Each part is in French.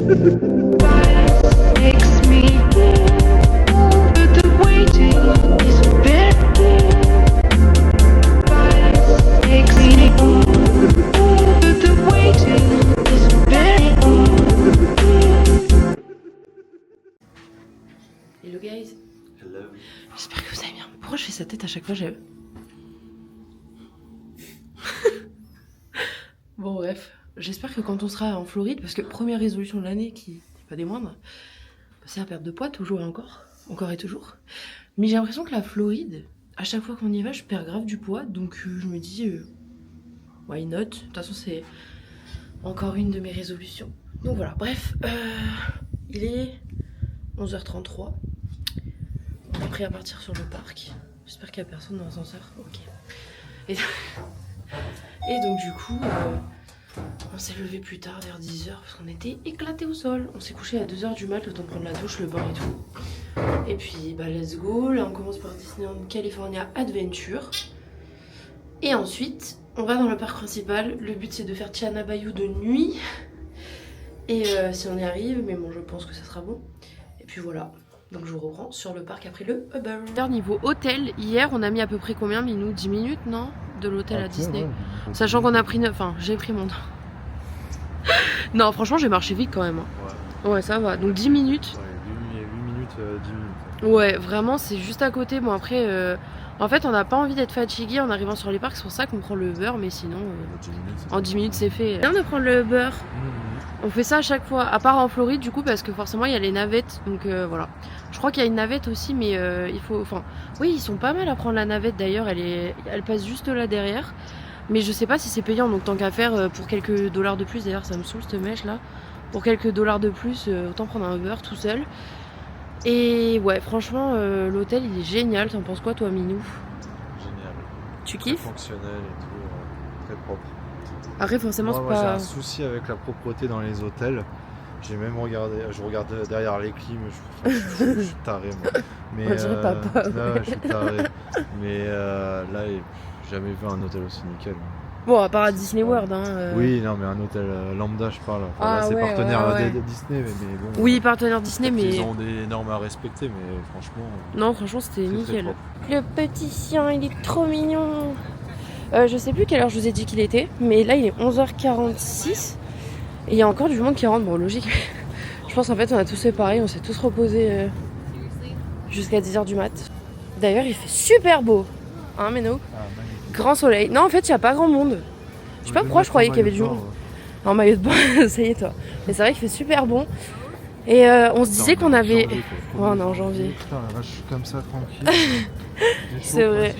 Hello guys. Hello. J'espère que vous allez bien. Pourquoi je fais sa tête à chaque fois? Bon bref, j'espère que quand on sera en Floride, parce que première résolution de l'année qui n'est pas des moindres, c'est la perte de poids, toujours et encore et toujours. Mais j'ai l'impression que la Floride, à chaque fois qu'on y va, je perds grave du poids, donc je me dis, why not? De toute façon c'est encore une de mes résolutions. Donc voilà, bref, il est 11h33. On est prêt à partir sur le parc. J'espère qu'il n'y a personne dans l'ascenseur. Ok. Et donc du coup, on s'est levé plus tard vers 10h parce qu'on était éclatés au sol. On s'est couché à 2h du mat, le temps de prendre la douche, le bain et tout. Et puis bah let's go. Là on commence par Disneyland California Adventure. Et ensuite, on va dans le parc principal. Le but c'est de faire Tiana Bayou de nuit. Et si on y arrive, mais bon je pense que ça sera bon. Et puis voilà. Donc je vous reprends sur le parc après le Uber. Niveau hôtel, hier on a mis à peu près combien, Minou? 10 minutes, non? De l'hôtel à Disney. Ouais. Sachant qu'on a pris 9... Enfin, j'ai pris mon temps. Non, franchement j'ai marché vite quand même. Ouais, ça va. Donc 10 minutes. Ouais, 8 minutes, 10 minutes. Ouais, vraiment c'est juste à côté. Bon après, en fait on n'a pas envie d'être fatigué en arrivant sur les parcs. C'est pour ça qu'on prend le Uber, mais sinon... en 10 minutes c'est fait. Bien de prendre le Uber. On fait ça à chaque fois, à part en Floride du coup, parce que forcément il y a les navettes, donc voilà. Je crois qu'il y a une navette aussi, mais il faut... Enfin, oui, ils sont pas mal à prendre la navette d'ailleurs, elle passe juste là derrière. Mais je sais pas si c'est payant, donc tant qu'à faire, pour quelques dollars de plus, d'ailleurs ça me saoule cette mèche là. Pour quelques dollars de plus, autant prendre un Uber tout seul. Et ouais, franchement, l'hôtel il est génial, t'en penses quoi toi Minou? Génial. Tu kiffes? Très fonctionnel et tout, très propre. Après forcément c'est pas... J'ai un souci avec la propreté dans les hôtels. J'ai même regardé, je regarde derrière les clim, je suis taré moi. Mais, on dirait papa. Là, je suis taré. Mais là, j'ai jamais vu un hôtel aussi nickel. Bon, à part à Disney World. Hein, Oui, non, mais un hôtel lambda, je parle. Enfin, là, c'est ouais, partenaire ouais. de Disney, mais bon. Oui, partenaire Disney, mais... Ils ont des normes à respecter, mais franchement... Non, franchement, c'était nickel. Le petit sien, il est trop mignon. Je sais plus quelle heure je vous ai dit qu'il était, mais là, il est 11h46. Et il y a encore du monde qui rentre. Bon, logique. Je pense en fait, on a tous fait pareil. On s'est tous reposés jusqu'à 10h du mat. D'ailleurs, il fait super beau. Hein, Méno? Grand soleil. Non, en fait, il n'y a pas grand monde. Je sais pas pourquoi je croyais qu'il y avait du monde. En maillot de bain, ça y est, toi. Mais c'est vrai qu'il fait super bon. Et on se disait qu'on avait... Oh, on est en janvier. Putain, là, je suis comme ça, tranquille. C'est vrai.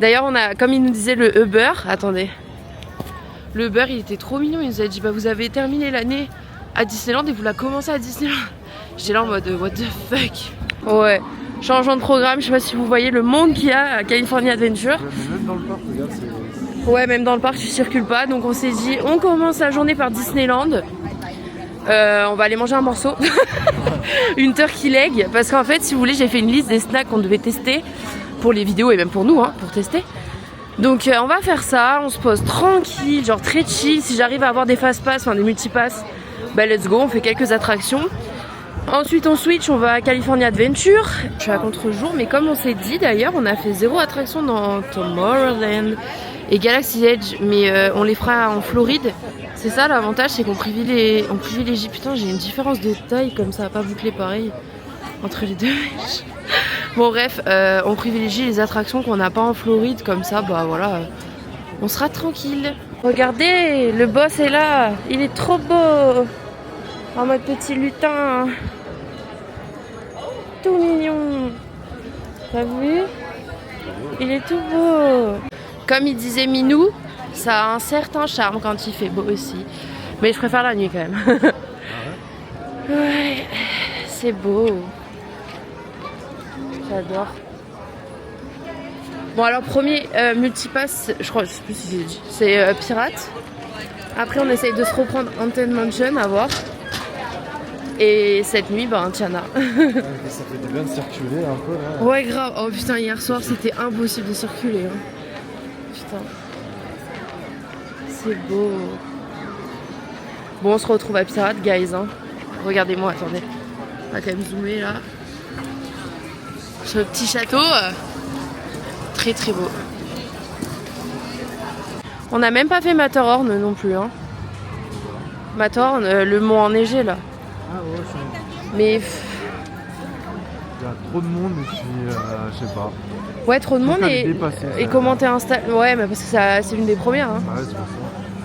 D'ailleurs, on a, comme il nous disait, le Uber. Attendez. Le Uber, il était trop mignon. Il nous a dit, bah, vous avez terminé l'année à Disneyland et vous la commencez à Disneyland. J'étais là en mode, what the fuck. Ouais. Changeant de programme, je sais pas si vous voyez le monde qu'il y a à California Adventure. Mais même dans le parc, regarde, c'est... Ouais, même dans le parc, tu circules pas. Donc on s'est dit, on commence la journée par Disneyland. On va aller manger un morceau. Une turkey leg. Parce qu'en fait, si vous voulez, j'ai fait une liste des snacks qu'on devait tester. Pour les vidéos et même pour nous, hein, pour tester. Donc on va faire ça. On se pose tranquille, genre très chill. Si j'arrive à avoir des fast-pass, enfin des multipass, bah let's go, on fait quelques attractions. Ensuite on switch, on va à California Adventure. Je suis à contre-jour, mais comme on s'est dit d'ailleurs, on a fait 0 attraction dans Tomorrowland et Galaxy Edge, mais on les fera en Floride. C'est ça l'avantage, c'est qu'on privilégie. Putain, j'ai une différence de taille comme ça, pas bouclé pareil entre les deux. Bon bref, on privilégie les attractions qu'on n'a pas en Floride, comme ça, bah voilà, on sera tranquille. Regardez, le boss est là, il est trop beau. En mode petit lutin. Tout mignon. T'as vu? Il est tout beau. Comme il disait Minou, ça a un certain charme quand il fait beau aussi. Mais je préfère la nuit quand même. Ouais, c'est beau. J'adore. Bon alors premier multipass, je crois, je sais plus si j'ai dit, c'est pirate. Après on essaye de se reprendre Haunted Mansion à voir. Et cette nuit, bah, Tiana. Ça fait du bien de circuler un peu là. Ouais, grave. Oh putain, hier soir c'était impossible de circuler. Hein. Putain. C'est beau. Bon, on se retrouve à Pirate, guys. Hein. Regardez-moi, attendez. On va quand même zoomer là. Ce petit château. Très très beau. On n'a même pas fait Matterhorn non plus. Hein. Matterhorn, le mont enneigé là. Ah ouais, ça... Mais... Il y a trop de monde et puis je sais pas. Ouais, trop de monde et comment t'es installé. Ouais, mais parce que c'est une des premières. Hein. Ouais, c'est pour ça.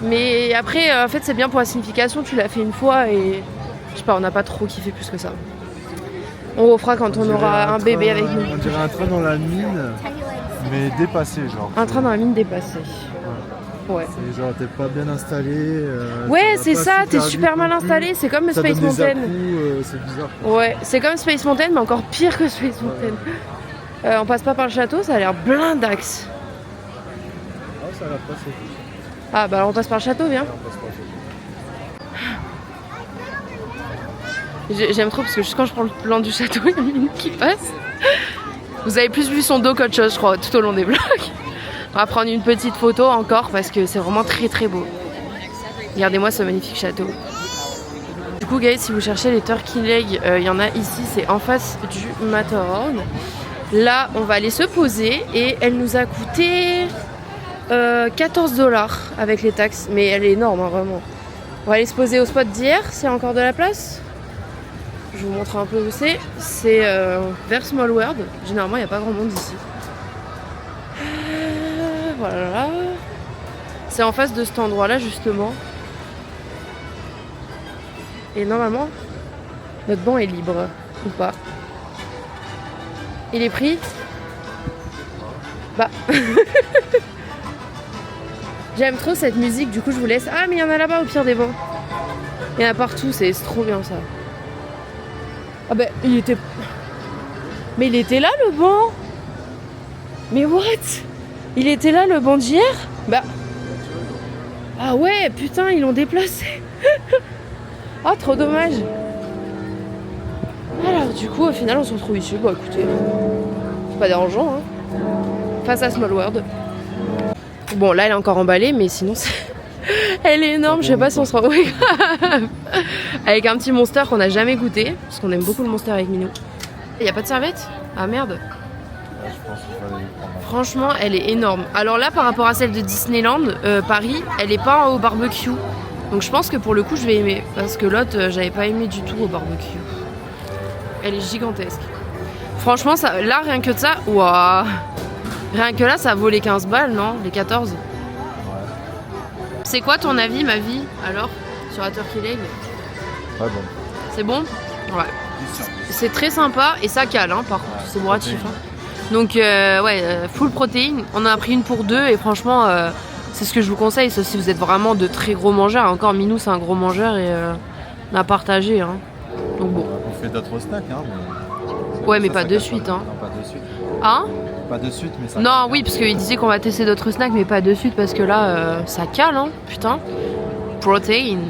Mais après, en fait, c'est bien pour la signification. Tu l'as fait une fois et je sais pas, on n'a pas trop kiffé plus que ça. On refera quand on aura un bébé avec nous. On dirait un train dans la mine, mais dépassé, genre. Un train dans la mine dépassé. Ouais. C'est genre, t'es pas bien installé. Ouais, c'est ça, t'es super mal installé. C'est comme ça Space donne des Mountain. à-coups, c'est bizarre. Ouais, c'est comme Space Mountain, mais encore pire que Space Mountain. On passe pas par le château, ça a l'air blindax. Ah, ça a l'air passé. Ah, bah on passe par le château, viens. J'aime trop parce que juste quand je prends le plan du château, il y a une mine qui passe. Vous avez plus vu son dos qu'autre chose, je crois, tout au long des vlogs. On va prendre une petite photo encore parce que c'est vraiment très très beau. Regardez-moi ce magnifique château. Du coup, guys, si vous cherchez les Turkey Leg, il y en a ici, c'est en face du Matterhorn. Là, on va aller se poser et elle nous a coûté 14$ avec les taxes, mais elle est énorme, hein, vraiment. On va aller se poser au spot d'hier, s'il y a encore de la place. Je vous montre un peu où c'est. C'est vers Small World. Généralement, il n'y a pas grand monde ici. Voilà. C'est en face de cet endroit-là, justement. Et normalement, notre banc est libre. Ou pas. Il est pris ? Bah. J'aime trop cette musique, du coup je vous laisse. Ah, mais il y en a là-bas au pire des bancs. Il y en a partout, c'est trop bien ça. Ah bah, il était... Mais il était là le banc. Mais what? Il était là le banc d'hier? Bah... Ah ouais, putain, ils l'ont déplacé. Ah, trop dommage. Alors du coup, au final, on se retrouve ici. Bah écoutez, c'est pas dérangeant, hein. Face à Small World. Bon, là, elle est encore emballée, mais sinon, elle est énorme. Je sais pas si on se rend... Oui, avec un petit Monster qu'on n'a jamais goûté, parce qu'on aime beaucoup le Monster avec Minou. Il n'y a pas de serviette? Ah merde. Ouais, je pense qu'il fallait prendre. Franchement, elle est énorme. Alors là, par rapport à celle de Disneyland, Paris, elle est pas au barbecue. Donc je pense que pour le coup, je vais aimer. Parce que l'autre, j'avais pas aimé du tout au barbecue. Elle est gigantesque. Franchement, ça, là, rien que de ça, waouh. Rien que là, ça vaut les 15 balles, non? Les 14. Ouais. C'est quoi ton avis, ma vie, alors, sur la Turkey Leg? Ouais, bon. C'est bon? Ouais. C'est très sympa et ça cale, hein, par contre. C'est bourratif. Hein. Donc, ouais, full protéine. On en a pris une pour deux et franchement, c'est ce que je vous conseille. Sauf si vous êtes vraiment de très gros mangeurs. Encore, Minou, c'est un gros mangeur et on a partagé. Hein. Donc, bon. On fait d'autres snacks, hein. Mais... Ouais, mais pas de suite. Hein. Non, pas de suite. Hein? Pas de suite, mais ça. Non, oui, parce qu'il disait qu'on va tester d'autres snacks, mais pas de suite parce que là, ça cale, hein. Putain. Protéine.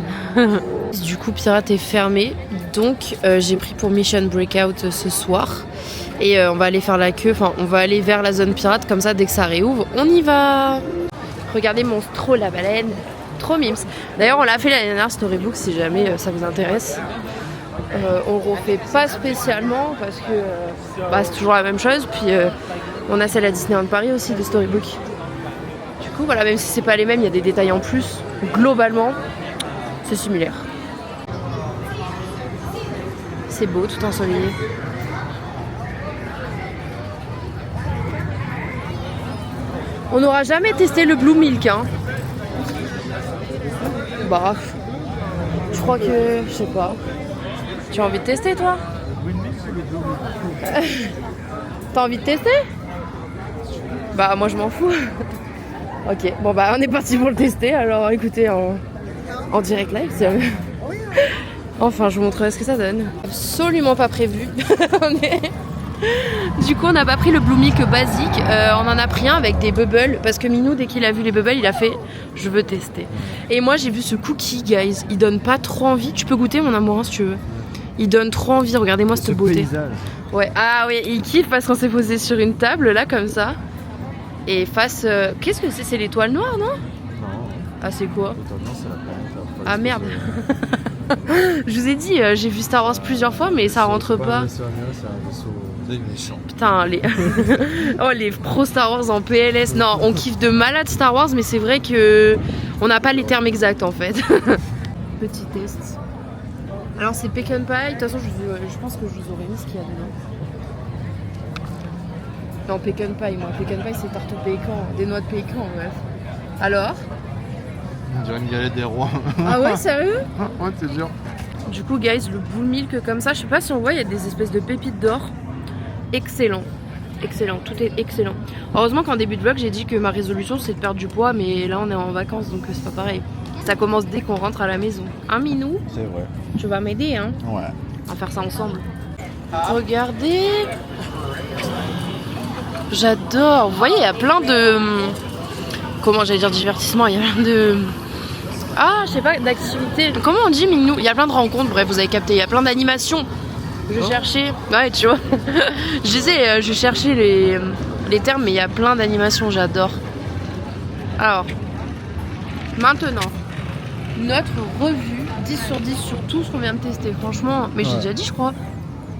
Du coup, Pirate est fermé. Donc, j'ai pris pour Mission Breakout ce soir. Et on va aller faire la queue. Enfin, on va aller vers la zone pirate. Comme ça, dès que ça réouvre, on y va. Regardez Monstro la baleine. Trop mimes. D'ailleurs, on l'a fait l'année dernière, Storybook, si jamais ça vous intéresse. On le refait pas spécialement parce que bah, c'est toujours la même chose. Puis on a celle à Disneyland Paris aussi de Storybook. Du coup, voilà, même si c'est pas les mêmes, il y a des détails en plus. Globalement, c'est similaire. C'est beau, tout ensoleillé. On n'aura jamais testé le Blue Milk, hein. Bah, je crois que, je sais pas. Tu as envie de tester, toi? T'as envie de tester? Bah, moi, je m'en fous. Ok, bon, bah, on est parti pour le tester. Alors, écoutez, en direct live, c'est... Enfin, je vous montrerai ce que ça donne. Absolument pas prévu. Du coup, on n'a pas pris le Blue Milk basique. On en a pris un avec des bubbles. Parce que Minou, dès qu'il a vu les bubbles, il a fait « je veux tester ». Et moi, j'ai vu ce cookie, guys. Il donne pas trop envie. Tu peux goûter, mon amour, hein, si tu veux. Il donne trop envie. Regardez-moi cette beauté. Paysage. Ouais. Ah oui, il kiffe parce qu'on s'est posé sur une table, là, comme ça. Et face... Qu'est-ce que c'est? C'est l'étoile noire, non? Non. Ah, c'est quoi? L'étoile noire, c'est la planète. Ah, merde. Je vous ai dit, j'ai vu Star Wars plusieurs fois, mais ça rentre pas. C'est un vaisseau des méchants. Putain, les... oh, les pros Star Wars en PLS. Non, on kiffe de malade Star Wars, mais c'est vrai que on n'a pas les termes exacts en fait. Petit test. Alors c'est pecan pie. De toute façon, je pense que je vous aurais mis ce qu'il y a dedans. Non, pecan pie, moi. Pecan pie, c'est tarte au pécan, des noix de pécan, bref. Alors? On dirait une galette des rois. Ah ouais, sérieux? Ouais, c'est dur. Du coup, guys, le bull milk comme ça, je sais pas si on voit, il y a des espèces de pépites d'or. Excellent. Excellent, tout est excellent. Heureusement qu'en début de vlog, j'ai dit que ma résolution, c'est de perdre du poids, mais là, on est en vacances, donc c'est pas pareil. Ça commence dès qu'on rentre à la maison. Hein, Minou? C'est vrai. Tu vas m'aider, hein? Ouais. On va faire ça ensemble. Regardez. J'adore. Vous voyez, il y a plein de... Comment j'allais dire divertissement? Il y a plein de... Ah, je sais pas, d'activités. Comment on dit, Minou? Il y a plein de rencontres, bref, vous avez capté. Il y a plein d'animations. Je cherchais... Ouais, tu vois. je cherchais les termes, mais il y a plein d'animations, j'adore. Alors, maintenant, notre revue 10 sur 10 sur tout ce qu'on vient de tester. Franchement, mais j'ai déjà dit, je crois.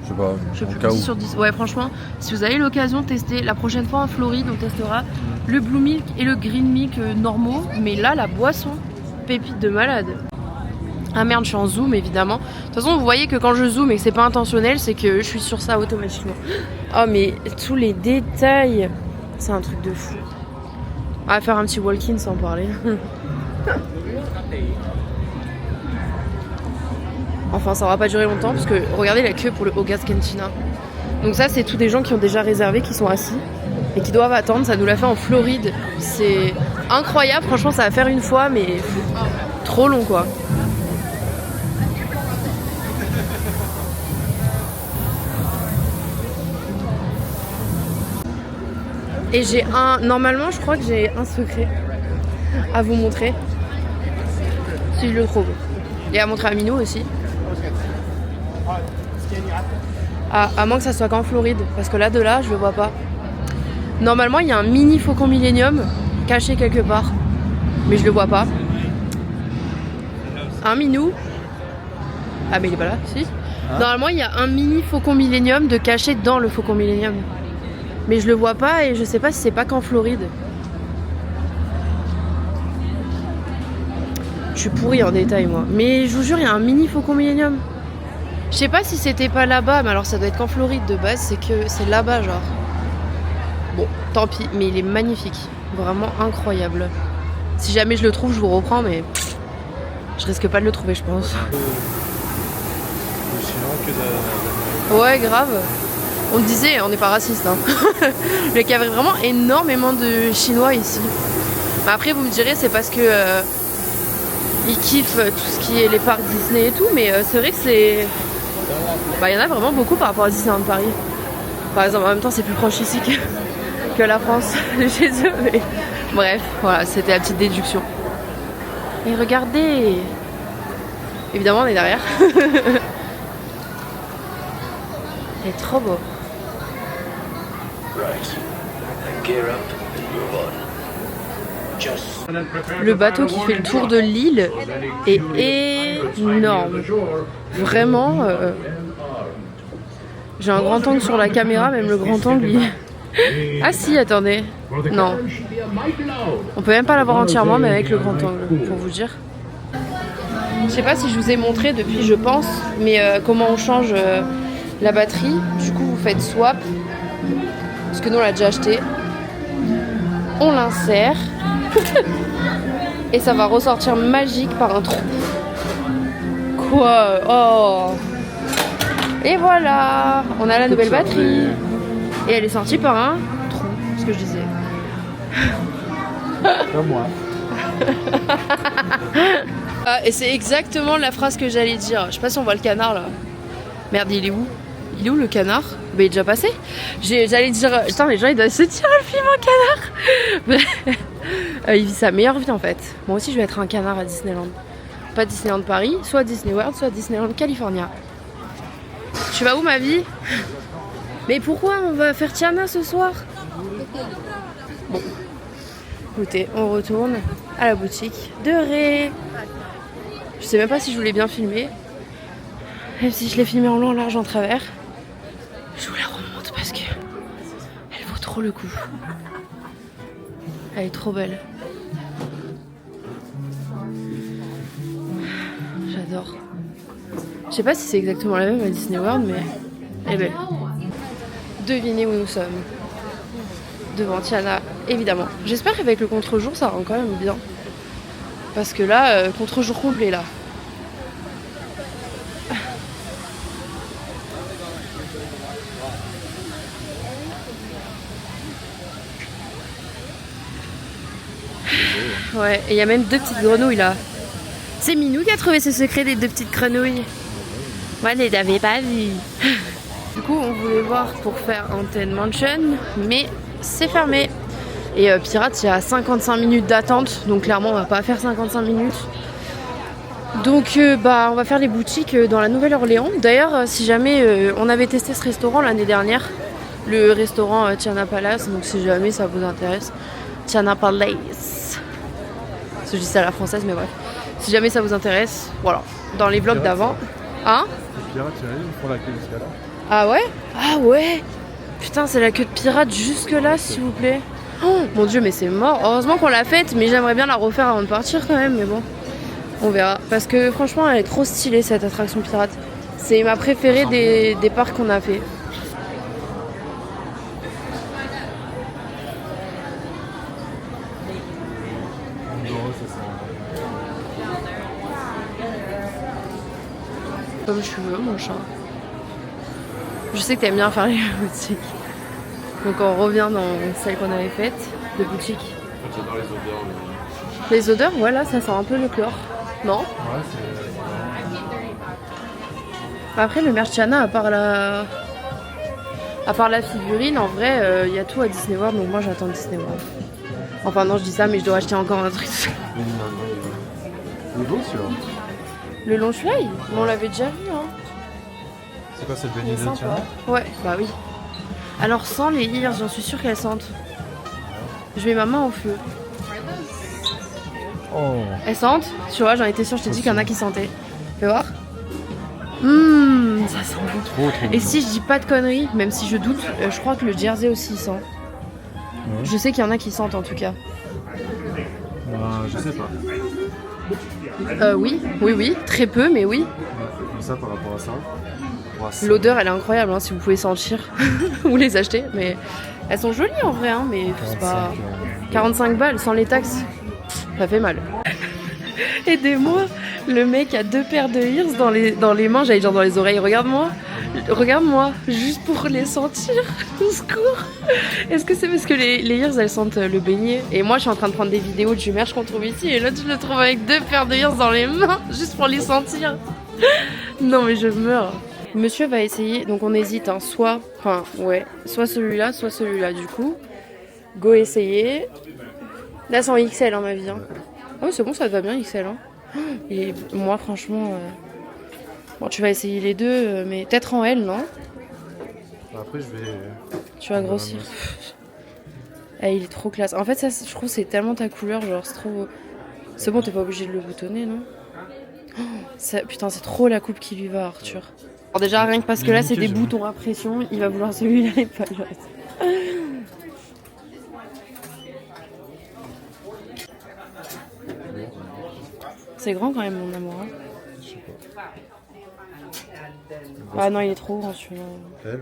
Je sais pas, Je sais en plus, cas 10 où. sur 10. Ouais, franchement, si vous avez l'occasion de tester, la prochaine fois en Floride, on testera le Blue Milk et le Green Milk normaux. Mais là, la boisson, pépite de malade. Ah merde, je suis en zoom évidemment. De toute façon, vous voyez que quand je zoome et que c'est pas intentionnel, c'est que je suis sur ça automatiquement. Oh, mais tous les détails, c'est un truc de fou. On va faire un petit walk-in sans parler. Enfin, ça va pas durer longtemps parce que regardez la queue pour le Hogas Cantina. Donc ça, c'est tous des gens qui ont déjà réservé, qui sont assis et qui doivent attendre. Ça nous l'a fait en Floride. C'est incroyable. Franchement, ça va faire une fois, mais trop long quoi. Et j'ai un... Normalement, je crois que j'ai un secret à vous montrer. Si je le trouve. Et à montrer à Minou aussi. À moins que ça soit qu'en Floride. Parce que là, de là, je le vois pas. Normalement, il y a un mini Faucon Millenium caché quelque part. Mais je le vois pas. Un Minou. Ah, mais il est pas là, si. Normalement, il y a un mini Faucon Millenium de caché dans le Faucon Millenium. Mais je le vois pas et je sais pas si c'est pas qu'en Floride. Je suis pourrie en détail moi. Mais je vous jure, il y a un mini Faucon Millenium. Je sais pas si c'était pas là-bas, mais alors ça doit être qu'en Floride de base, c'est que c'est là-bas genre. Bon, tant pis, mais il est magnifique. Vraiment incroyable. Si jamais je le trouve, je vous reprends, mais je risque pas de le trouver, je pense. Ouais, grave. On le disait, on n'est pas raciste. Hein. Mais qu'il y avait vraiment énormément de Chinois ici. Mais après, vous me direz, c'est parce que ils kiffent tout ce qui est les parcs Disney et tout. Mais c'est vrai que c'est... Bah, il y en a vraiment beaucoup par rapport à Disneyland Paris. Par exemple, en même temps, c'est plus proche ici que la France, chez eux. Mais... Bref, voilà, c'était la petite déduction. Et regardez! Évidemment, on est derrière. C'est trop beau. Le bateau qui fait le tour de l'île est énorme. Vraiment. J'ai un grand angle sur la caméra, même le grand angle. Ah si, attendez. Non. On peut même pas l'avoir entièrement, mais avec le grand angle, pour vous dire. Je sais pas si je vous ai montré depuis, je pense, mais comment on change la batterie. Du coup, vous faites swap. Parce que nous, on l'a déjà acheté. On l'insère. Et ça va ressortir magique par un trou. Quoi? Oh! Et voilà! On a la nouvelle batterie. Et elle est sortie par un trou. Ce que je disais. Comme moi. Ah, et c'est exactement la phrase que j'allais dire. Je sais pas si on voit le canard là. Merde, il est où? Il est où le canard? Bah, il est déjà passé. J'allais dire... Putain, les gens ils doivent se dire le film en canard. Il vit sa meilleure vie en fait. Moi aussi je vais être un canard à Disneyland. Pas Disneyland Paris, soit Disney World, soit Disneyland California. Tu vas où ma vie? Mais pourquoi on va faire Tiana ce soir? Bon. Écoutez, on retourne à la boutique de Ré. Je sais même pas si je voulais bien filmer. Même si je l'ai filmé en long, en large, en travers. Je vous la remonte parce que elle vaut trop le coup. Elle est trop belle. J'adore. Je sais pas si c'est exactement la même à Disney World, mais elle est belle. Devinez où nous sommes. Devant Tiana, évidemment. J'espère qu'avec le contre-jour, ça rend quand même bien. Parce que là, contre-jour complet, là. Ouais, et il y a même 2 petites grenouilles, là. C'est Minou qui a trouvé ce secret des 2 petites grenouilles. Moi, je les avais pas vues. Du coup, on voulait voir pour faire Haunted Mansion, mais c'est fermé. Et Pirates, il y a 55 minutes d'attente, donc clairement, on va pas faire 55 minutes. Donc, on va faire les boutiques dans la Nouvelle-Orléans. D'ailleurs, si jamais on avait testé ce restaurant l'année dernière, le restaurant Tiana Palace, donc si jamais ça vous intéresse, Tiana Palace. Je dis ça à la française, mais bref. Si jamais ça vous intéresse, voilà, dans les vlogs d'avant. Hein? Les pirates, ils font la queue jusqu'à là. Ah ouais? Ah ouais! Putain, c'est la queue de pirate jusque là, s'il vous plaît. Oh mon dieu, mais c'est mort. Heureusement qu'on l'a faite, mais j'aimerais bien la refaire avant de partir quand même, mais bon. On verra. Parce que franchement, elle est trop stylée cette attraction pirate. C'est ma préférée des parcs qu'on a fait. Comme tu veux, mon chat. Je sais que t'aimes bien faire les boutiques. Donc on revient dans celle qu'on avait faite, de boutique. J'adore les odeurs. Les odeurs, voilà, ça sent un peu le chlore. Non? Ouais, c'est... Après, le merch Tiana, à part la figurine, en vrai, il y a tout à Disney World, donc moi j'attends Disney World. Enfin non, je dis ça, mais je dois acheter encore un truc. Il est beau celui-là. Le long Shuai, on l'avait déjà vu, hein. C'est quoi cette bénie de Tiana? Ouais, bah oui. Alors sans les ears, j'en suis sûre qu'elles sentent. Je mets ma main au feu. Oh. Elles sentent? Tu vois, j'en étais sûre, je t'ai dit qu'il y en a qui sentaient. Fais voir. Ça sent bon. Trop Et si je dis pas de conneries, même si je doute, je crois que le Jersey aussi sent. Ouais. Je sais qu'il y en a qui sentent en tout cas. Je sais pas. Oui, très peu, mais oui. Ouais, comme ça par rapport à ça. L'odeur, elle est incroyable, hein, si vous pouvez sentir ou les acheter. Mais elles sont jolies en vrai, hein, mais c'est pas 45 balles sans les taxes. Ça fait mal. Aidez-moi, le mec a 2 paires de ears dans les mains, j'allais dire dans les oreilles. Regarde-moi, juste pour les sentir. Au secours. Est-ce que c'est parce que les ears elles sentent le beignet? Et moi je suis en train de prendre des vidéos du merch qu'on trouve ici et là tu le trouves avec 2 paires de ears dans les mains juste pour les sentir. Non mais je meurs. Monsieur va essayer, donc on hésite, hein, soit celui-là du coup. Go essayer. Là c'est en XL hein, ma vie. Hein. Oh c'est bon, ça te va bien XL. Hein. Et moi franchement, bon tu vas essayer les deux, mais peut-être en L, non? Après je vais... Tu vas grossir. Ah, il est trop classe. En fait ça je trouve c'est tellement ta couleur, genre c'est trop... C'est bon, t'es pas obligé de le boutonner, non? Ça, putain c'est trop la coupe qui lui va Arthur. Alors déjà rien que parce que là c'est des boutons à pression, il va vouloir celui-là et pas le reste. C'est grand quand même mon amour. Hein. Je sais pas. Ah non il est trop grand celui-là. Elle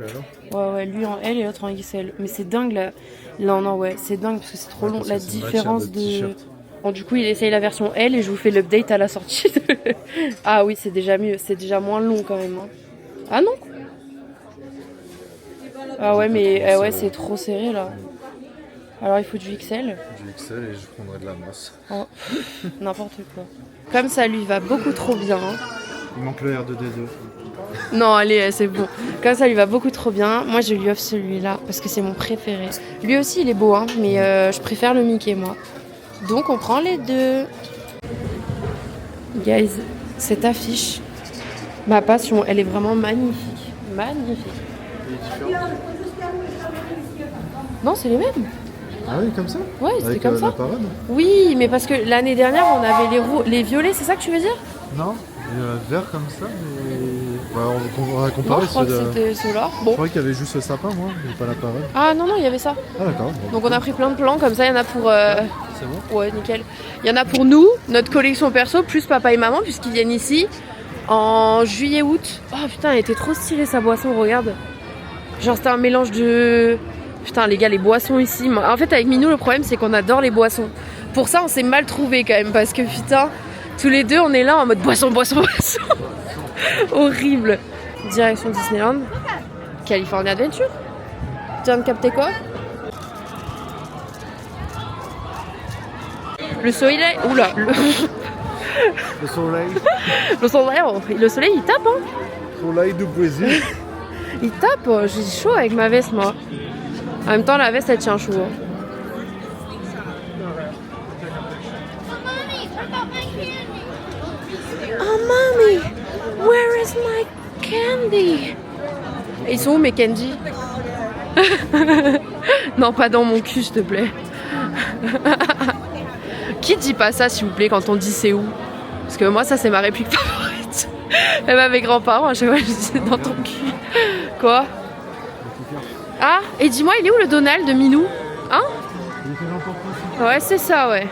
alors? Ouais lui en L et l'autre en XL. Mais c'est dingue là. Non ouais c'est dingue parce que c'est trop long. La différence de... Bon du coup il essaye la version L et je vous fais l'update à la sortie. Ah oui c'est déjà mieux, c'est déjà moins long quand même. Hein. Ah non? Ah ouais mais ouais c'est trop serré là. Alors il faut du XL. Du XL et je prendrai de la masse. Oh, n'importe quoi. Comme ça lui va beaucoup trop bien. Hein. Il manque le R2D2. Non allez c'est bon. Comme ça lui va beaucoup trop bien. Moi je lui offre celui-là parce que c'est mon préféré. Lui aussi il est beau hein, mais je préfère le Mickey moi. Donc on prend les deux. Guys, cette affiche, ma passion, elle est vraiment magnifique. Magnifique. Non c'est les mêmes. Ah oui comme ça? Ouais c'était comme ça. La parade? Oui mais parce que l'année dernière on avait les violets, c'est ça que tu veux dire? Non, il y a un vert comme ça, mais. Ouais, on va Non, comparer je crois que ceux de. c'était ceux-là. Je Bon. croyais qu'il y avait juste le sapin, moi, mais pas la parade. Ah non, non, il y avait ça. Ah, d'accord. Bon. Donc on a pris plein de plans, comme ça il y en a pour... C'est bon. Ouais, nickel. Il y en a pour nous, notre collection perso, plus papa et maman, puisqu'ils viennent ici en juillet-août. Oh putain, elle était trop stylée sa boisson, regarde. Genre c'était un mélange de... Putain les gars, les boissons ici. En fait avec Minou, le problème c'est qu'on adore les boissons. Pour ça on s'est mal trouvés quand même, parce que putain, tous les deux on est là en mode boisson, boisson, boisson. Horrible. Direction Disneyland. California Adventure. Tu viens de capter quoi? Le soleil... Oula. Le soleil. Le soleil il tape hein. Soleil du Brésil. Il tape, j'ai chaud avec ma veste moi. En même temps la veste elle tient chaud. Hein. Oh mommy, where is my candy? Ils sont où mes candy? Non pas dans mon cul s'il te plaît. Qui dit pas ça s'il vous plaît quand on dit c'est où? Parce que moi ça c'est ma réplique favorite. Même à mes grands-parents à chaque fois je dis c'est dans ton cul. Quoi? Ah, et dis-moi il est où le Donald de Minou? Hein? Ouais c'est ça ouais.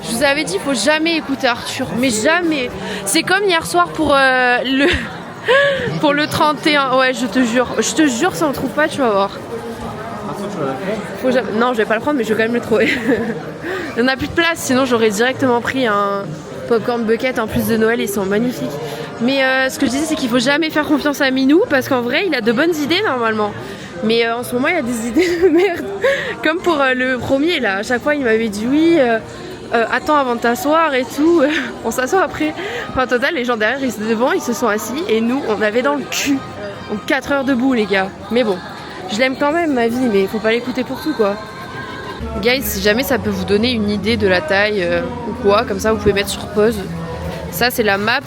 Je vous avais dit il faut jamais écouter Arthur. Mais jamais. C'est comme hier soir pour le... pour le 31. Ouais je te jure. Je te jure si on le trouve pas tu vas voir. Non je vais pas le prendre mais je vais quand même le trouver. Il n'y en a plus de place sinon j'aurais directement pris un popcorn bucket en plus de Noël, ils sont magnifiques. Mais ce que je disais c'est qu'il faut jamais faire confiance à Minou parce qu'en vrai il a de bonnes idées normalement. Mais en ce moment il a des idées de merde. Comme pour le premier là, à chaque fois il m'avait dit oui attends avant de t'asseoir et tout. On s'assoit après. Enfin total les gens derrière devant ils se sont assis et nous on avait dans le cul. Donc 4 heures debout les gars. Mais bon. Je l'aime quand même ma vie mais faut pas l'écouter pour tout quoi. Guys si jamais ça peut vous donner une idée de la taille ou quoi, comme ça vous pouvez mettre sur pause. Ça c'est la map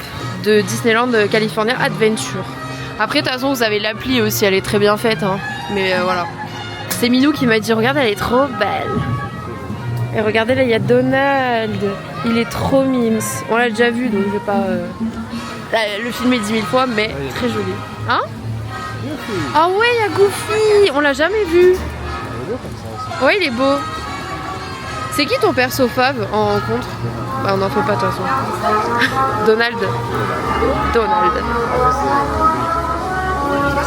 de Disneyland California Adventure. Après de toute façon vous avez l'appli aussi, elle est très bien faite hein. Mais voilà. C'est Minou qui m'a dit regarde elle est trop belle. Et regardez là il y a Donald. Il est trop mimes. On l'a déjà vu donc je vais pas le filmer 10 000 fois mais très joli. Hein? Ah ouais, il y a Goofy. On l'a jamais vu. Ouais, il est beau. C'est qui ton perso fave en rencontre? Bah on n'en fait pas de toute façon. Donald.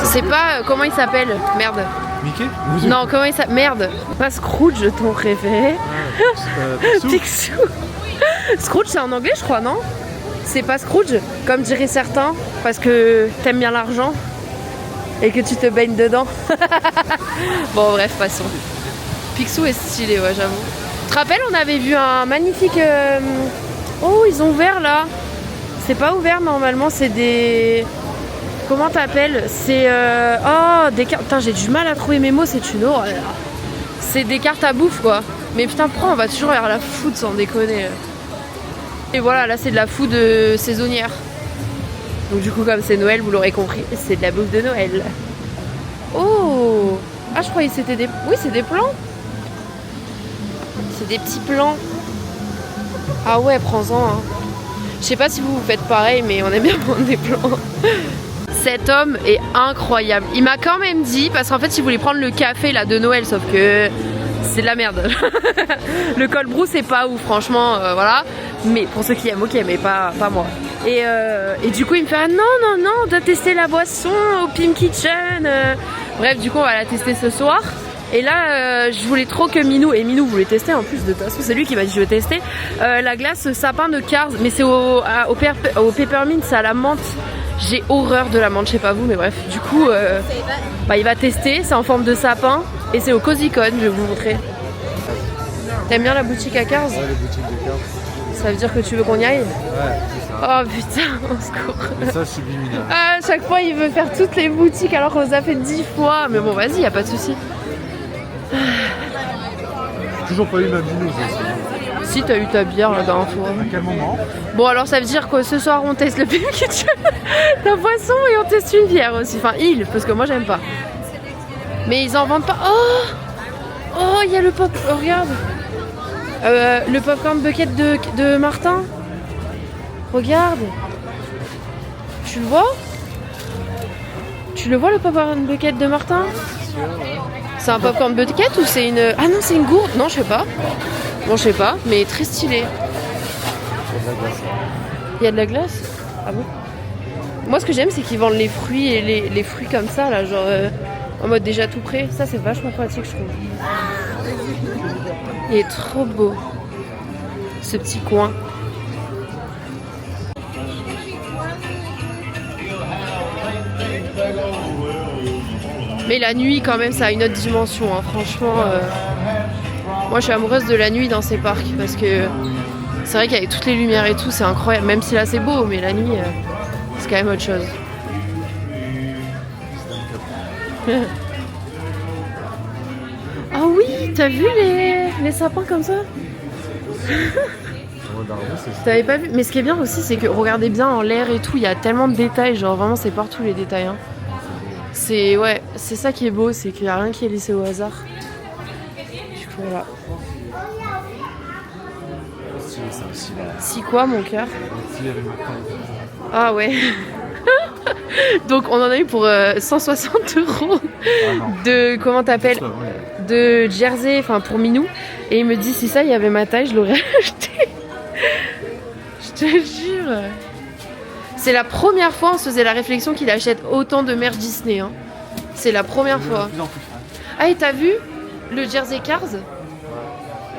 C'est pas... comment il s'appelle? Merde. Mickey? Non, comment il s'appelle? Merde. Pas Scrooge, ton préféré. Picsou. Scrooge c'est en anglais je crois, non? C'est pas Scrooge, comme diraient certains, parce que t'aimes bien l'argent. Et que tu te baignes dedans. Bon bref, passons. Picsou est stylé, ouais j'avoue. Tu te rappelles, on avait vu un magnifique... Oh, ils ont ouvert là. C'est pas ouvert normalement, c'est des... Comment t'appelles? C'est... Oh, des cartes... Putain, j'ai du mal à trouver mes mots, c'est une horreur. C'est des cartes à bouffe quoi. Mais putain, pourquoi on va toujours vers la food sans déconner? Et voilà, là c'est de la food saisonnière. Donc du coup comme c'est Noël, vous l'aurez compris, c'est de la bouffe de Noël. Oh! Ah je croyais que c'était des... Oui c'est des plants. C'est des petits plants. Ah ouais, prends-en hein. Je sais pas si vous faites pareil mais on aime bien prendre des plants. Cet homme est incroyable. Il m'a quand même dit, parce qu'en fait il voulait prendre le café là de Noël, sauf que c'est de la merde. Le cold brew c'est pas ouf franchement, voilà. Mais pour ceux qui aiment, ok, mais pas moi. Et du coup il me fait ah, non, on doit tester la boisson au Pim Kitchen. Bref du coup on va la tester ce soir. Et là je voulais trop que Minou, et Minou voulait tester en plus de toute façon, c'est lui qui m'a dit je veux tester la glace sapin de Cars. Mais c'est au peppermint, c'est à la menthe. J'ai horreur de la menthe, je sais pas vous mais bref. Du coup il va tester, c'est en forme de sapin. Et c'est au Cozy Con, je vais vous montrer. T'aimes bien la boutique à Cars? Ouais, les boutiques de Cars. Ça veut dire que tu veux qu'on y aille? Ouais, c'est ça. Oh putain, on secours. Message subliminal. Ah, à chaque fois il veut faire toutes les boutiques alors qu'on les a fait 10 fois. Mais bon vas-y, y a pas de souci. J'ai toujours pas eu ma binouze. Si t'as eu ta bière la dernière fois. À quel moment? Bon alors ça veut dire que ce soir on teste le Pim Kitchen, la boisson, et on teste une bière aussi. Enfin parce que moi j'aime pas. Mais ils en vendent pas. Oh il y a le pop. Oh, regarde. Le popcorn bucket de Martin. Regarde. Tu le vois? Tu le vois le popcorn bucket de Martin? C'est un popcorn bucket ou c'est une... Ah non, c'est une gourde. Non, je sais pas. Bon, je sais pas, mais très stylé. Il y a de la glace? Ah bon? Moi, ce que j'aime, c'est qu'ils vendent les fruits et les fruits comme ça, là, genre en mode déjà tout prêt. Ça, c'est vachement pratique, je trouve. Il est trop beau, ce petit coin. Mais la nuit, quand même, ça a une autre dimension, hein. Franchement, moi, je suis amoureuse de la nuit dans ces parcs parce que c'est vrai qu'avec toutes les lumières et tout, c'est incroyable. Même si là, c'est beau, mais la nuit, c'est quand même autre chose. Ah oui, t'as vu les sapins comme ça? T'avais pas vu? Mais ce qui est bien aussi, c'est que regardez bien en l'air et tout, il y a tellement de détails, genre vraiment c'est partout les détails. Hein. C'est ouais, c'est ça qui est beau, c'est qu'il n'y a rien qui est laissé au hasard. Du coup voilà. Si quoi mon cœur? Ah ouais. Donc on en a eu pour 160 € de comment t'appelles? De jersey, enfin pour Minou. Et il me dit si ça il y avait ma taille, je l'aurais acheté. Je te jure. C'est la première fois on se faisait la réflexion qu'il achète autant de merch Disney. Hein. C'est la première fois. Ah et t'as vu le jersey Cars?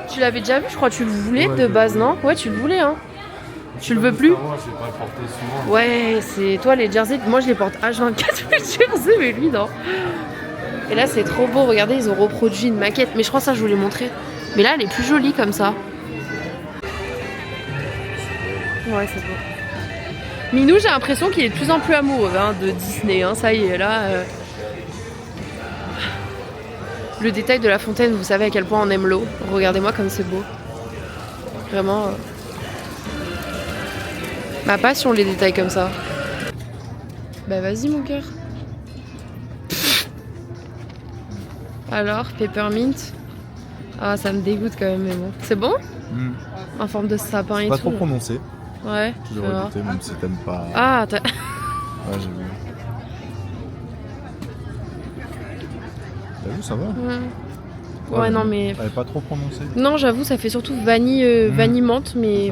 Tu l'avais déjà vu, je crois que tu le voulais de base, non? Ouais, tu le voulais, hein. Tu le veux plus? Ouais, c'est toi les jerseys, moi je les porte H24 les jerseys, mais lui non. Et là c'est trop beau, regardez, ils ont reproduit une maquette, mais je crois que ça je vous l'ai montré. Mais là elle est plus jolie comme ça. Ouais, c'est beau. Minou, j'ai l'impression qu'il est de plus en plus amoureux hein, de Disney, hein. Ça y est, là. Le détail de la fontaine, vous savez à quel point on aime l'eau. Regardez-moi comme c'est beau. Vraiment. Ma passion, les détails comme ça. Bah vas-y mon cœur. Alors, peppermint. Ah, ça me dégoûte quand même, mais bon. C'est bon? En forme de sapin et tout. Pas trop prononcé. Ouais. Je l'aurais goûté, même si t'aimes pas. Ah, t'as... Ouais, j'ai vu. T'as vu, ça va? Ouais, non, mais... Elle est pas trop prononcée. Non, j'avoue, ça fait surtout vanille, vanille menthe, mais...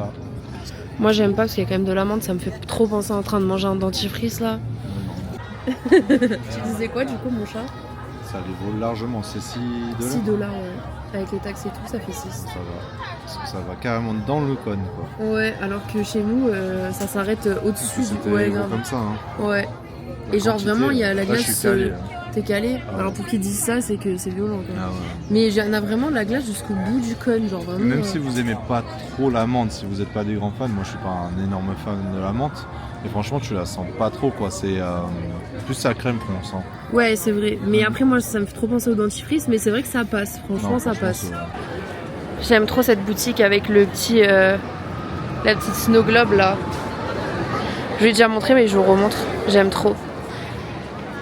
Moi, j'aime pas parce qu'il y a quand même de la menthe, ça me fait trop penser en train de manger un dentifrice, là. Tu disais quoi, du coup, mon chat? Ça les vaut largement, c'est 6 $. 6 $, ouais. Avec les taxes et tout, ça fait 6. Ça va. Parce que ça va carrément dans le cône, quoi. Ouais, alors que chez nous, ça s'arrête au-dessus du... Ouais, comme ça, hein. Ouais. Et genre, vraiment, il y a la glace... Là, je suis calé, T'es calé? Ah ouais. Alors pour qu'ils disent ça, c'est que c'est violent, quoi. Ah ouais. Mais il y en a vraiment de la glace jusqu'au bout du cône, genre vraiment... Même si vous aimez pas trop la menthe, si vous n'êtes pas des grands fans, moi je suis pas un énorme fan de la menthe, et franchement tu la sens pas trop quoi, c'est plus sa crème qu'on sent. Ouais c'est vrai, mais après moi ça me fait trop penser au dentifrice, mais c'est vrai que ça passe, franchement ça passe. J'aime trop cette boutique avec le petit... la petite snow globe là. Je l'ai déjà montré mais je vous remontre, j'aime trop.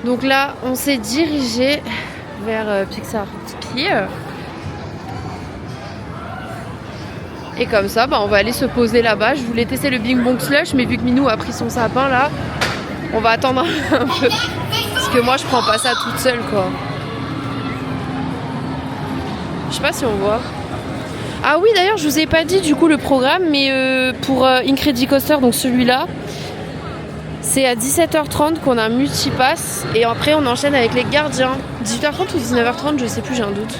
Donc là on s'est dirigé vers Pixar Pier. Et comme ça, bah, on va aller se poser là-bas. Je voulais tester le Bing Bong Slush, mais vu que Minou a pris son sapin là, on va attendre un peu. Parce que moi, je prends pas ça toute seule, quoi. Je sais pas si on voit. Ah oui, d'ailleurs, je vous ai pas dit du coup le programme, mais pour Incredicoaster, donc celui-là, c'est à 17h30 qu'on a un multipass. Et après, on enchaîne avec les gardiens. 18h30 ou 19h30, je sais plus, j'ai un doute.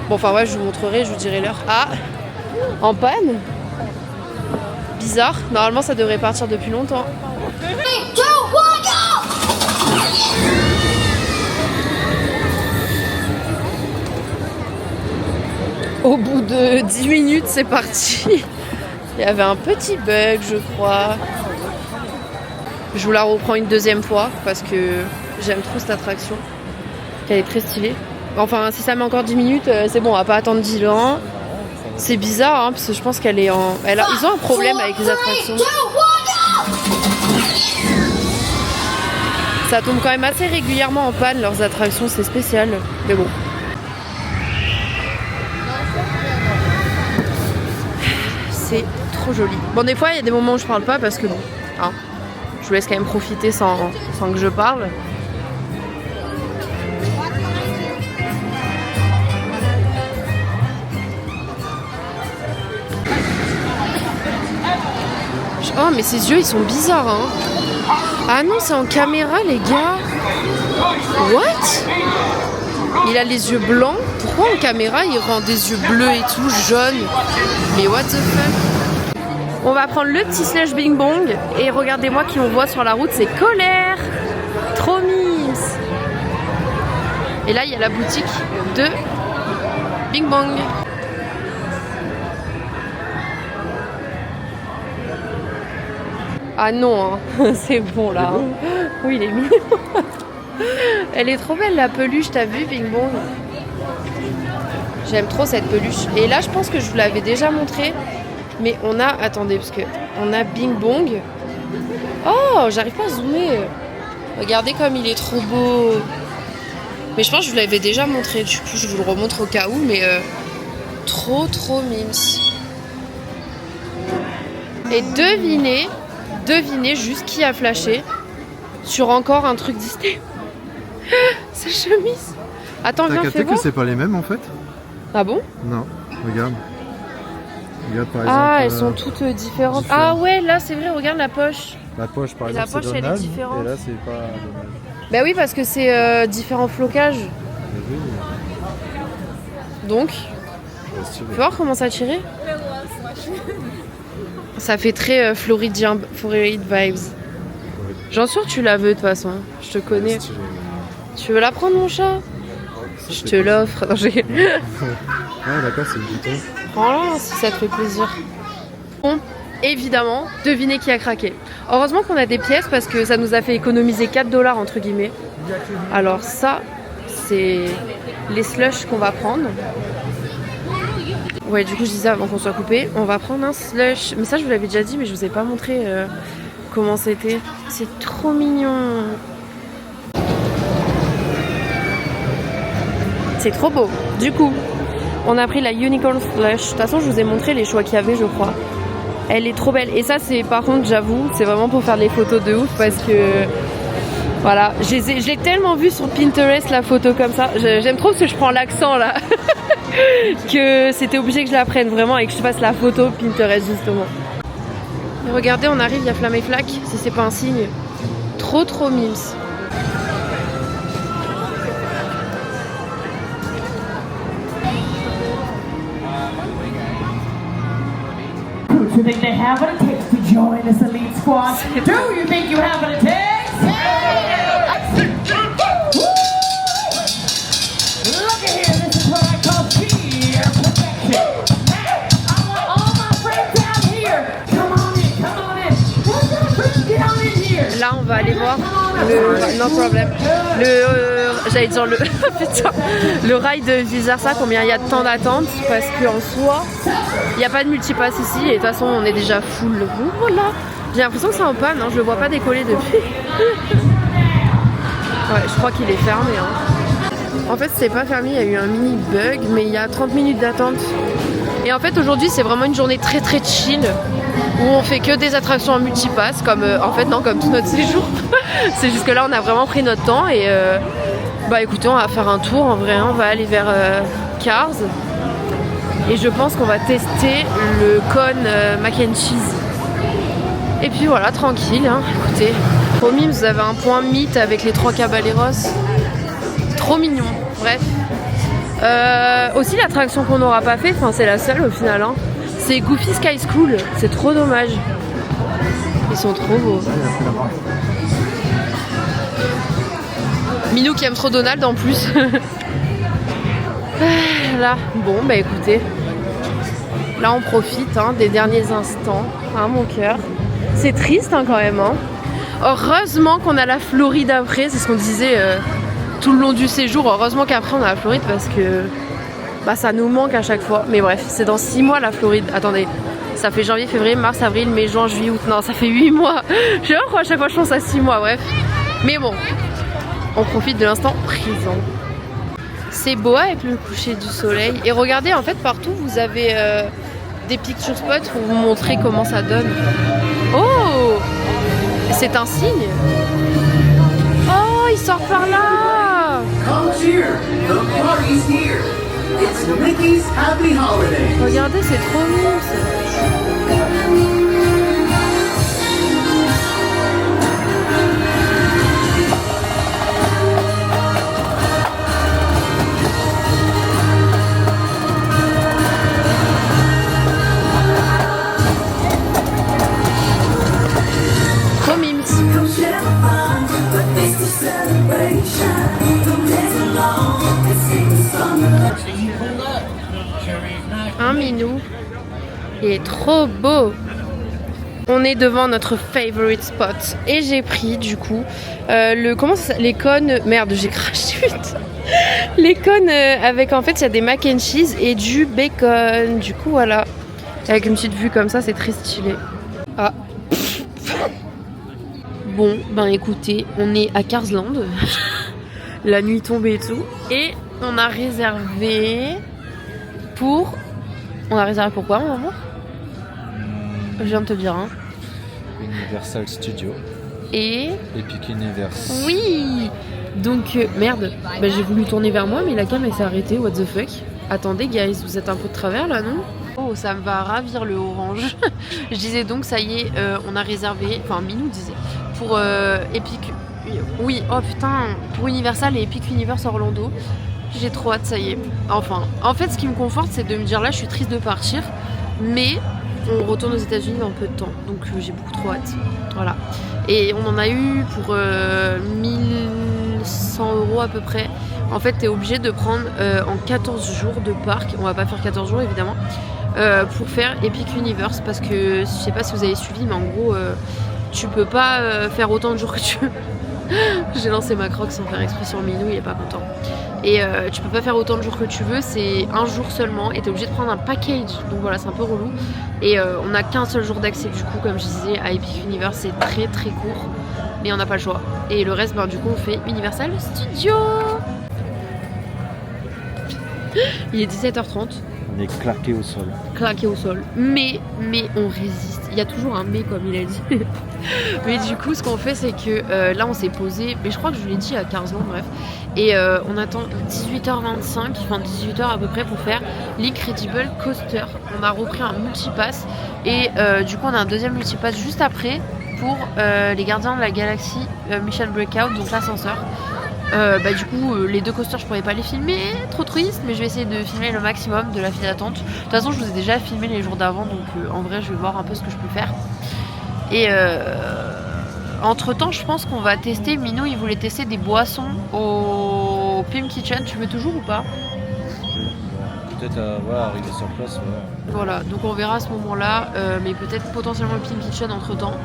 Bon, enfin, ouais, je vous montrerai, je vous dirai l'heure. Ah! En panne? Bizarre, normalement ça devrait partir depuis longtemps. Au bout de 10 minutes c'est parti. Il y avait un petit bug je crois. Je vous la reprends une deuxième fois parce que j'aime trop cette attraction. Elle est très stylée. Enfin si ça met encore 10 minutes c'est bon, on va pas attendre 10 ans. C'est bizarre hein, parce que je pense qu'elle est en... Ils ont un problème avec les attractions. Ça tombe quand même assez régulièrement en panne leurs attractions, c'est spécial. Mais bon. C'est trop joli. Bon, des fois, il y a des moments où je parle pas parce que bon, hein, je vous laisse quand même profiter sans que je parle. Oh, mais ses yeux, ils sont bizarres, hein. Ah non, c'est en caméra, les gars. What? Il a les yeux blancs. Pourquoi en caméra, il rend des yeux bleus et tout, jaunes? Mais what the fuck? On va prendre le petit slush Bing Bong. Et regardez-moi qui on voit sur la route, c'est Colère. Trop mimes. Et là, il y a la boutique de Bing Bong. Ah non, hein. C'est bon là. Hein. Oui, il est mignon. Elle est trop belle la peluche, t'as vu Bing Bong? J'aime trop cette peluche. Et là, je pense que je vous l'avais déjà montré. Mais on a... Attendez, parce que on a Bing Bong. Oh, j'arrive pas à zoomer. Regardez comme il est trop beau. Mais je pense que je vous l'avais déjà montré. Du coup, je vous le remontre au cas où. Mais trop mimes. Et devinez juste qui a flashé sur encore un truc Disney. Sa chemise. Attends, viens, fais voir. T'as capté que c'est pas les mêmes en fait? Ah bon? Non, regarde. Regarde par exemple. Ah, elles sont toutes différentes. Ah ouais, là c'est vrai, regarde la poche. La poche par exemple, c'est Donald, elle est différente. Et là c'est pas Donald. Bah oui, parce que c'est différents flocages. Oui. Donc, tu peux voir comment ça a tiré? Ça fait très Floride vibes. J'en sûr tu la veux de toute façon, je te connais. Tu veux la prendre mon chat? Je te l'offre. Ouais d'accord, c'est le bouton. Prends-la si ça te fait plaisir. Bon, évidemment, devinez qui a craqué. Heureusement qu'on a des pièces parce que ça nous a fait économiser 4 $ entre guillemets. Alors ça, c'est les slushs qu'on va prendre. Ouais, du coup je disais avant qu'on soit coupé, on va prendre un slush. Mais ça je vous l'avais déjà dit, mais je vous ai pas montré comment c'était. C'est trop mignon. C'est trop beau. Du coup, on a pris la Unicorn Slush. De toute façon, je vous ai montré les choix qu'il y avait, je crois. Elle est trop belle. Et ça, c'est par contre, j'avoue, c'est vraiment pour faire des photos de ouf parce que voilà, je l'ai tellement vu sur Pinterest la photo comme ça. J'aime trop parce que je prends l'accent là. Que c'était obligé que je la prenne vraiment et que je fasse la photo Pinterest justement. Et regardez, on arrive, il y a Flamme et Flaque, si c'est pas un signe. Trop mimes. You think they have what it takes to join this elite squad? Do you think you have what it takes? Look at here, this is what I call peer protection. I want all my friends down here. Come on in. What's up, friends? Get on in here. Là, on va aller voir no problem. J'allais dire putain, le ride de Visarsa, combien il y a de temps d'attente, parce qu'en soi, il n'y a pas de multipass ici et de toute façon, on est déjà full. Voilà. J'ai l'impression que c'est en panne, hein, je le vois pas décoller depuis. Ouais, je crois qu'il est fermé. Hein. En fait, c'est pas fermé, il y a eu un mini bug, mais il y a 30 minutes d'attente. Et en fait, aujourd'hui, c'est vraiment une journée très chill, où on fait que des attractions en multipass, comme comme tout notre séjour. C'est juste que là, on a vraiment pris notre temps et bah écoutez, on va faire un tour en vrai, on va aller vers Cars et je pense qu'on va tester le cône mac and cheese. Et puis voilà, tranquille, hein. Écoutez, trop mime, vous avez un point mythe avec les 3 caballeros, trop mignon, bref. Aussi l'attraction qu'on n'aura pas fait, enfin c'est la seule au final, hein. C'est Goofy Sky School, c'est trop dommage. Ils sont trop beaux. Minou qui aime trop Donald en plus. Là, bon bah écoutez, là on profite hein, des derniers instants, hein, mon cœur. C'est triste hein, quand même. Hein. Heureusement qu'on a la Floride après, c'est ce qu'on disait tout le long du séjour. Heureusement qu'après on a la Floride parce que bah, ça nous manque à chaque fois. Mais bref, c'est dans 6 mois la Floride. Attendez, ça fait janvier, février, mars, avril, mai, juin, juillet, août. Non, ça fait 8 mois. Je sais pas pourquoi à chaque fois je pense à 6 mois, bref. Mais bon, on profite de l'instant présent. C'est beau avec le coucher du soleil. Et regardez, en fait, partout, vous avez des picture spots pour vous montrer comment ça donne. Oh, c'est un signe. Oh, il sort par là. Come cheer, the party's here. It's Mickey's Happy Holiday. Regardez, c'est trop mignon ça. Trop mimes. Come share the fun, but it's the celebration. Don't dance alone, and sing the song. Un minou. Il est trop beau. On est devant notre favorite spot. Et j'ai pris du coup comment ça, les cônes. Merde, j'ai craché vite. Les cônes avec en fait il y a des mac and cheese et du bacon. Du coup voilà. Avec une petite vue comme ça, c'est très stylé. Ah. Bon, ben écoutez, on est à Carsland. La nuit tombe et tout. Et on a réservé pour... On a réservé pour quoi, mon amour? Je viens de te dire, hein. Universal Studios. Et... Epic Universe. Oui. Donc, merde. Ben, j'ai voulu tourner vers moi, mais la cam, elle s'est arrêtée. What the fuck? Attendez, guys, vous êtes un peu de travers, là, non? Oh, ça me va ravir le orange. Je disais donc, ça y est, on a réservé... Enfin, Minou disait. Pour Epic... Oui, oh putain. Pour Universal et Epic Universe Orlando. J'ai trop hâte, ça y est. Enfin, en fait, ce qui me conforte, c'est de me dire là, je suis triste de partir, mais on retourne aux États-Unis dans peu de temps, donc j'ai beaucoup trop hâte. Voilà. Et on en a eu pour 1100 € à peu près. En fait, t'es obligé de prendre en 14 jours de parc. On va pas faire 14 jours évidemment. Pour faire Epic Universe, parce que je sais pas si vous avez suivi, mais en gros, tu peux pas faire autant de jours que tu veux. J'ai lancé ma croque sans faire exprès sur Minou, il est pas content. Et tu peux pas faire autant de jours que tu veux, c'est un jour seulement et t'es obligé de prendre un package, donc voilà, c'est un peu relou. Et on a qu'un seul jour d'accès du coup, comme je disais, à Epic Universe, c'est très très court, mais on n'a pas le choix. Et le reste, ben, du coup, on fait Universal Studios. Il est 17h30. On est claqué au sol. Claqué au sol. Mais on résiste. Il y a toujours un mais, comme il a dit. Mais du coup, ce qu'on fait, c'est que là, on s'est posé, mais je crois que je vous l'ai dit à 15 ans, bref. Et on attend 18h25, enfin 18h à peu près, pour faire l'Incredible Coaster. On a repris un multipass. Et du coup, on a un deuxième multipass juste après pour les Gardiens de la Galaxie Mission Breakout, donc l'ascenseur. Du coup, les deux coasters, je pourrais pas les filmer, trop triste, mais je vais essayer de filmer le maximum de la file d'attente. De toute façon, je vous ai déjà filmé les jours d'avant, donc en vrai, je vais voir un peu ce que je peux faire. Et entre temps, je pense qu'on va tester. Minou, il voulait tester des boissons au Pim Kitchen. Tu veux toujours ou pas? Peut-être arriver sur place. Ouais. Voilà, donc on verra à ce moment-là, mais peut-être potentiellement le Pim Kitchen entre temps.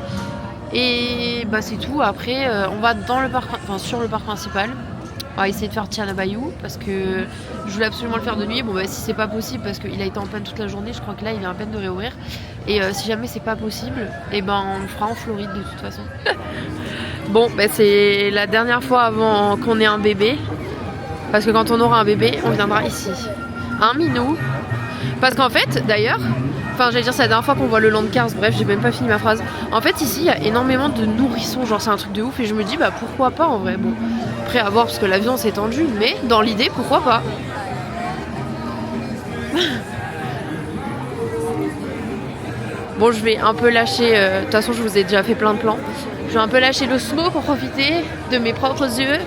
Et bah c'est tout. Après, on va dans le parc, enfin sur le parc principal. On va essayer de faire Tiana Bayou parce que je voulais absolument le faire de nuit. Bon, bah si c'est pas possible parce qu'il a été en panne toute la journée, je crois que là il vient à peine de réouvrir. Et si jamais c'est pas possible, et ben on le fera en Floride de toute façon. Bon, bah c'est la dernière fois avant qu'on ait un bébé. Parce que quand on aura un bébé, on viendra ici. Un minou. Parce qu'en fait, d'ailleurs, enfin j'allais dire c'est la dernière fois qu'on voit le Land Cars, bref j'ai même pas fini ma phrase. En fait ici il y a énormément de nourrissons, genre c'est un truc de ouf et je me dis bah pourquoi pas en vrai. Bon, après à voir parce que l'avion s'est tendu, mais dans l'idée pourquoi pas. Bon je vais un peu lâcher, de toute façon je vous ai déjà fait plein de plans. Je vais un peu lâcher le slow pour profiter de mes propres yeux.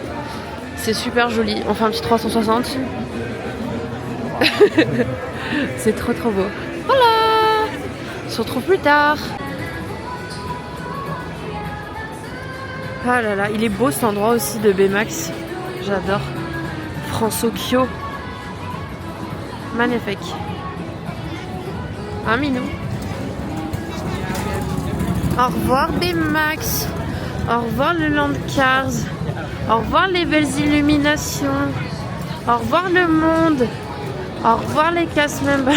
C'est super joli, on fait un petit 360. C'est trop trop beau. Voilà. On se retrouve plus tard. Ah là là, il est beau cet endroit aussi de Baymax. J'adore. François-Kyo. Magnifique. Un minou. Au revoir Baymax. Au revoir le Land Cars. Au revoir les belles illuminations. Au revoir le monde. Au revoir les cast members.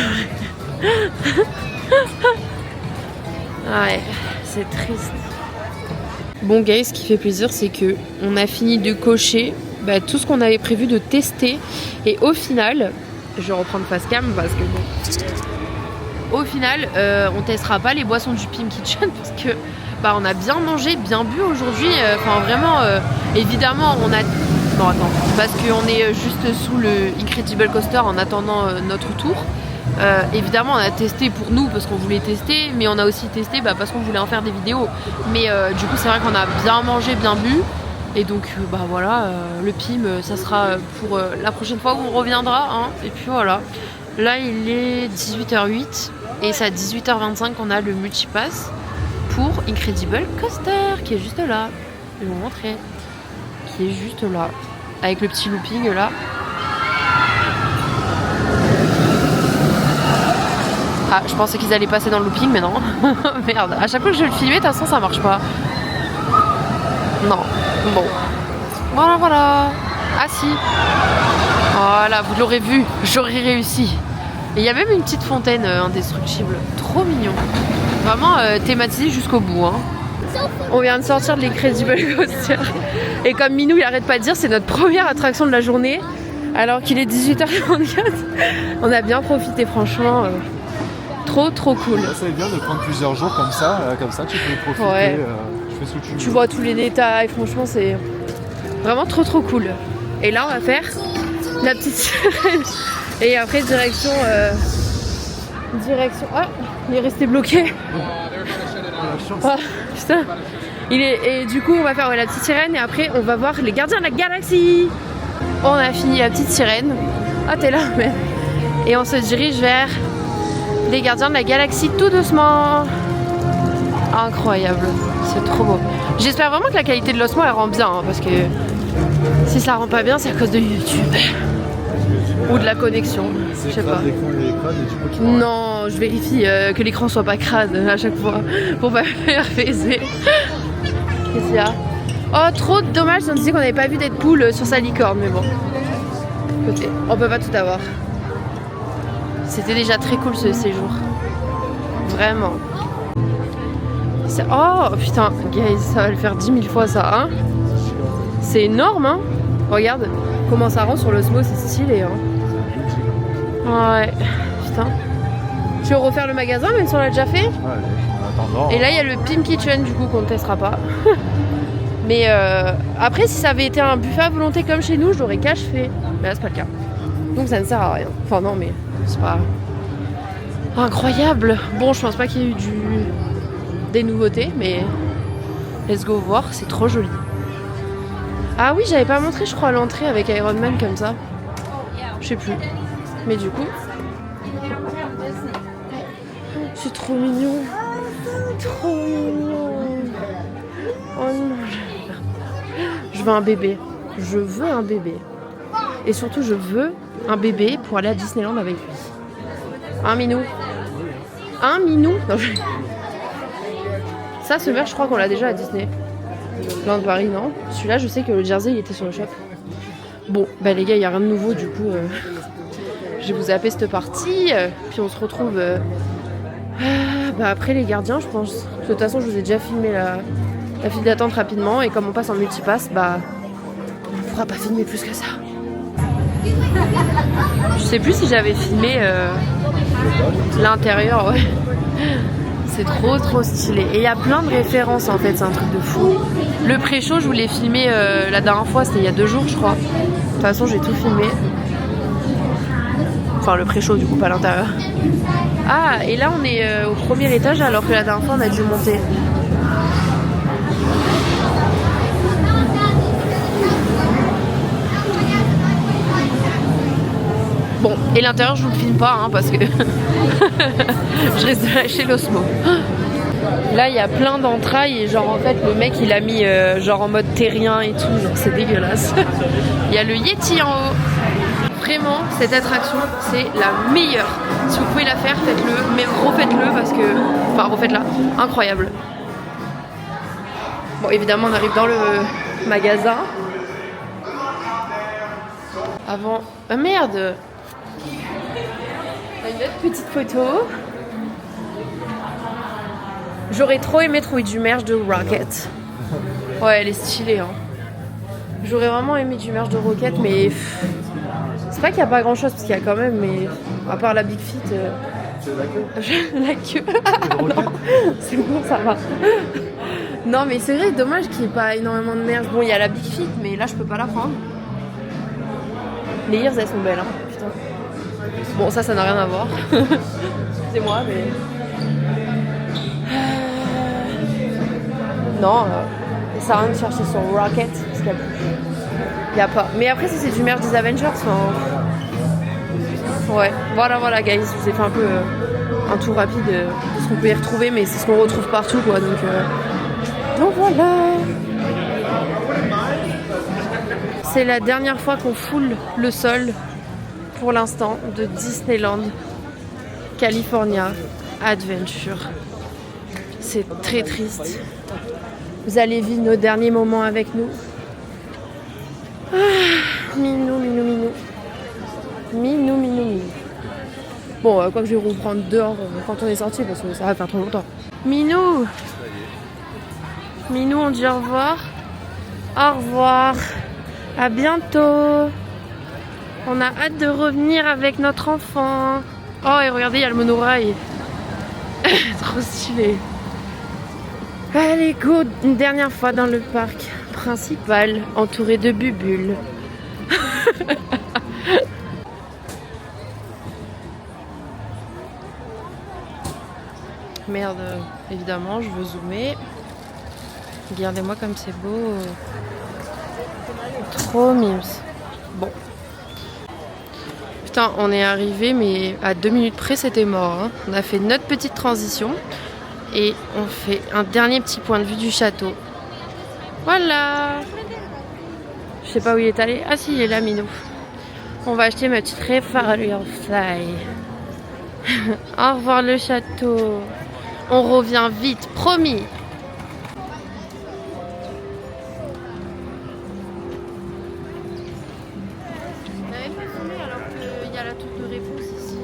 Ouais, c'est triste. Bon guys, ce qui fait plaisir, c'est que on a fini de cocher tout ce qu'on avait prévu de tester. Et au final, je vais reprendre face cam parce que bon. au final, on testera pas les boissons du Pim Kitchen parce que bah, on a bien mangé, bien bu aujourd'hui. Enfin, vraiment, évidemment, on a. Non, attends, parce qu'on est juste sous le Incredible Coaster en attendant notre tour. Évidemment, on a testé pour nous parce qu'on voulait tester, mais on a aussi testé bah, parce qu'on voulait en faire des vidéos. Mais du coup, c'est vrai qu'on a bien mangé, bien bu. Et donc, bah voilà, le Pim, ça sera pour la prochaine fois où on reviendra. Hein. Et puis voilà. Là, il est 18h08 et c'est à 18h25 qu'on a le multipass pour Incredible Coaster qui est juste là. Je vais vous montrer. Qui est juste là. Avec le petit looping là. Ah, je pensais qu'ils allaient passer dans le looping, mais non. Merde. À chaque fois que je vais le filmer, de toute façon, ça marche pas. Non. Bon. Voilà, voilà. Ah si. Voilà, vous l'aurez vu. J'aurais réussi. Et il y a même une petite fontaine indestructible. Trop mignon. Vraiment thématisé jusqu'au bout. Hein. On vient de sortir de l'Incredible Coaster. Et comme Minou, il arrête pas de dire, c'est notre première attraction de la journée. Alors qu'il est 18h44. On a bien profité, franchement. Trop cool. Ça c'est bien de prendre plusieurs jours comme ça tu peux profiter, Ouais. tu fais ce que tu veux. Tu vois tous les détails, franchement c'est vraiment trop cool. Et là on va faire la petite sirène. Et après direction... Ah, il est resté bloqué. Ah, putain. Et du coup on va faire la petite sirène et après on va voir les gardiens de la galaxie. On a fini la petite sirène. Ah t'es là mais... Et on se dirige vers... les gardiens de la galaxie tout doucement. Incroyable, c'est trop beau. J'espère vraiment que la qualité de l'osmo elle rend bien hein, parce que si ça rend pas bien c'est à cause de YouTube ou de la connexion, je sais pas. Non, je vérifie que l'écran soit pas crade à chaque fois pour pas faire baiser. Qu'est-ce qu'il y a? Oh trop dommage, on disait qu'on n'avait pas vu Deadpool sur sa licorne mais bon. Écoutez, on peut pas tout avoir. C'était déjà très cool ce séjour. Vraiment. Oh putain, guys, ça va le faire 10 000 fois ça, hein. C'est énorme, hein. Regarde comment ça rend sur l'osmo, c'est stylé, hein. Ouais, putain. Tu veux refaire le magasin même si on l'a déjà fait? Ouais, en attendant. Et là, il y a le Pim Kitchen du coup qu'on ne testera pas. Mais après, si ça avait été un buffet à volonté comme chez nous, je l'aurais cash fait. Mais là, c'est pas le cas. Donc ça ne sert à rien. Enfin non, mais... c'est pas incroyable. Bon, je pense pas qu'il y ait eu des nouveautés, mais let's go voir, c'est trop joli. Ah oui, j'avais pas montré, je crois, l'entrée avec Iron Man comme ça. Je sais plus. Mais du coup, c'est trop mignon. Trop mignon. Oh non, je veux un bébé. Je veux un bébé. Et surtout, je veux un bébé pour aller à Disneyland avec lui. Un minou. Un minou. Non, ça, ce verre, je crois qu'on l'a déjà à Disney. Land Paris, non. Celui-là, je sais que le jersey, il était sur le shop. Bon, bah les gars, il n'y a rien de nouveau, du coup, je vais vous zapper cette partie. Puis on se retrouve bah, après les gardiens, je pense. De toute façon, je vous ai déjà filmé la file d'attente rapidement. Et comme on passe en multipass, bah, on pourra pas filmer plus que ça. Je sais plus si j'avais filmé l'intérieur, ouais. C'est trop stylé. Et il y a plein de références en fait, c'est un truc de fou. Le pré-show, je voulais filmer la dernière fois, c'était il y a 2 jours je crois. De toute façon, j'ai tout filmé. Enfin, le pré-show du coup, pas l'intérieur. Ah, et là on est au premier étage alors que la dernière fois on a dû monter. Bon, et l'intérieur je vous le filme pas hein, parce que je risque de lâcher l'osmo. Là il y a plein d'entrailles et genre en fait le mec il a mis genre en mode terrien et tout, genre c'est dégueulasse. Il y a le Yeti en haut. Vraiment cette attraction c'est la meilleure. Si vous pouvez la faire, faites-le, mais refaites-le parce que... Enfin refaites-la, incroyable. Bon évidemment on arrive dans le magasin. Avant... Ah merde! Une autre petite photo. J'aurais trop aimé trouver du merch de Rocket. Ouais, elle est stylée. Hein. J'aurais vraiment aimé du merch de Rocket, mais c'est pas qu'il n'y a pas grand chose, parce qu'il y a quand même, mais à part la Big Fit. La queue. Non, c'est bon, ça va. Non, mais c'est vrai, dommage qu'il n'y ait pas énormément de merch. Bon, il y a la Big Fit, mais là, je peux pas la prendre. Les ears, elles sont belles, hein. Putain. Bon, ça n'a rien à voir. C'est moi, mais... Non, ça sert à rien de chercher sur Rocket, parce qu'il y a pas. Mais après, si c'est du merch des Avengers, enfin... Ouais, voilà, guys. Je vous ai fait un peu un tour rapide de ce qu'on peut y retrouver, mais c'est ce qu'on retrouve partout, quoi. Donc voilà. C'est la dernière fois qu'on foule le sol, pour l'instant, de Disneyland California Adventure. C'est très triste. Vous allez vivre nos derniers moments avec nous. Minou. Bon, quoi que je vais vous reprendre dehors quand on est sorti parce que ça va faire trop longtemps. Minou, on dit au revoir. Au revoir. À bientôt. On a hâte de revenir avec notre enfant. Oh, et regardez, il y a le monorail. Trop stylé. Allez, go, une dernière fois dans le parc principal, entouré de bubules. Merde, évidemment, je veux zoomer. Regardez-moi comme c'est beau. Trop mimes. Bon. Putain, on est arrivé, mais à 2 minutes près, c'était mort. Hein. On a fait notre petite transition. Et on fait un dernier petit point de vue du château. Voilà. Je sais pas où il est allé. Ah si, il est là, Minou. On va acheter ma petite Firefly. Au revoir le château. On revient vite, promis. On n'avait pas filmé alors qu'il y a la tour de réponse ici.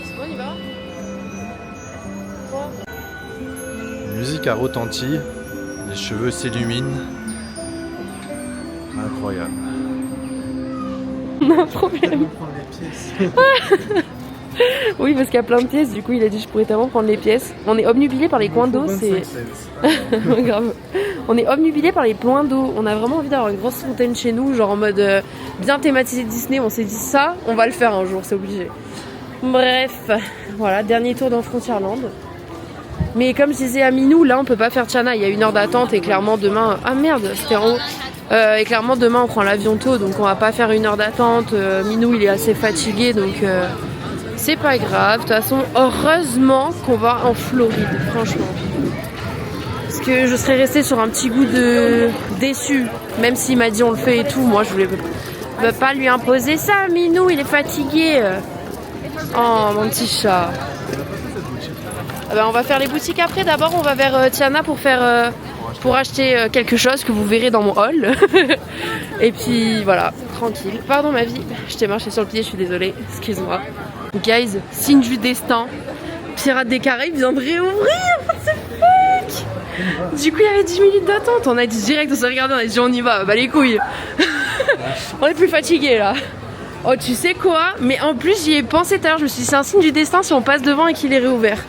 C'est bon, on y va? Quoi? La musique a retenti, les cheveux s'illuminent. Incroyable. On a un problème. Oui, parce qu'il y a plein de pièces, du coup il a dit je pourrais tellement prendre les pièces. On est obnubilé par les coins d'eau, c'est... Grave. On est obnubilé par les points d'eau. On a vraiment envie d'avoir une grosse fontaine chez nous, genre en mode bien thématisé Disney. On s'est dit ça, on va le faire un jour, c'est obligé. Bref, voilà, dernier tour dans Frontierland. Mais comme je disais à Minou, là on peut pas faire Tiana, il y a 1 heure d'attente et clairement demain... Ah merde, c'était en haut. Et clairement demain on prend l'avion tôt, donc on va pas faire 1 heure d'attente. Minou il est assez fatigué, donc c'est pas grave. De toute façon, heureusement qu'on va en Floride, franchement. Parce que je serais restée sur un petit goût de déçu, même s'il m'a dit on le fait et tout. Moi je voulais pas lui imposer ça. Minou il est fatigué. Oh mon petit chat. Ah ben, on va faire les boutiques après. D'abord on va vers Tiana pour acheter quelque chose que vous verrez dans mon haul. Et puis voilà, tranquille. Pardon ma vie, je t'ai marché sur le pied, je suis désolée, excuse-moi. Guys, signe du destin, Pirates des Caraïbes vient de réouvrir, what the fuck. Du coup il y avait 10 minutes d'attente, on a dit direct, on s'est regardé, on a dit on y va, bah les couilles. On est plus fatigué là. Oh tu sais quoi, mais en plus j'y ai pensé tout à l'heure, je me suis dit c'est un signe du destin si on passe devant et qu'il est réouvert.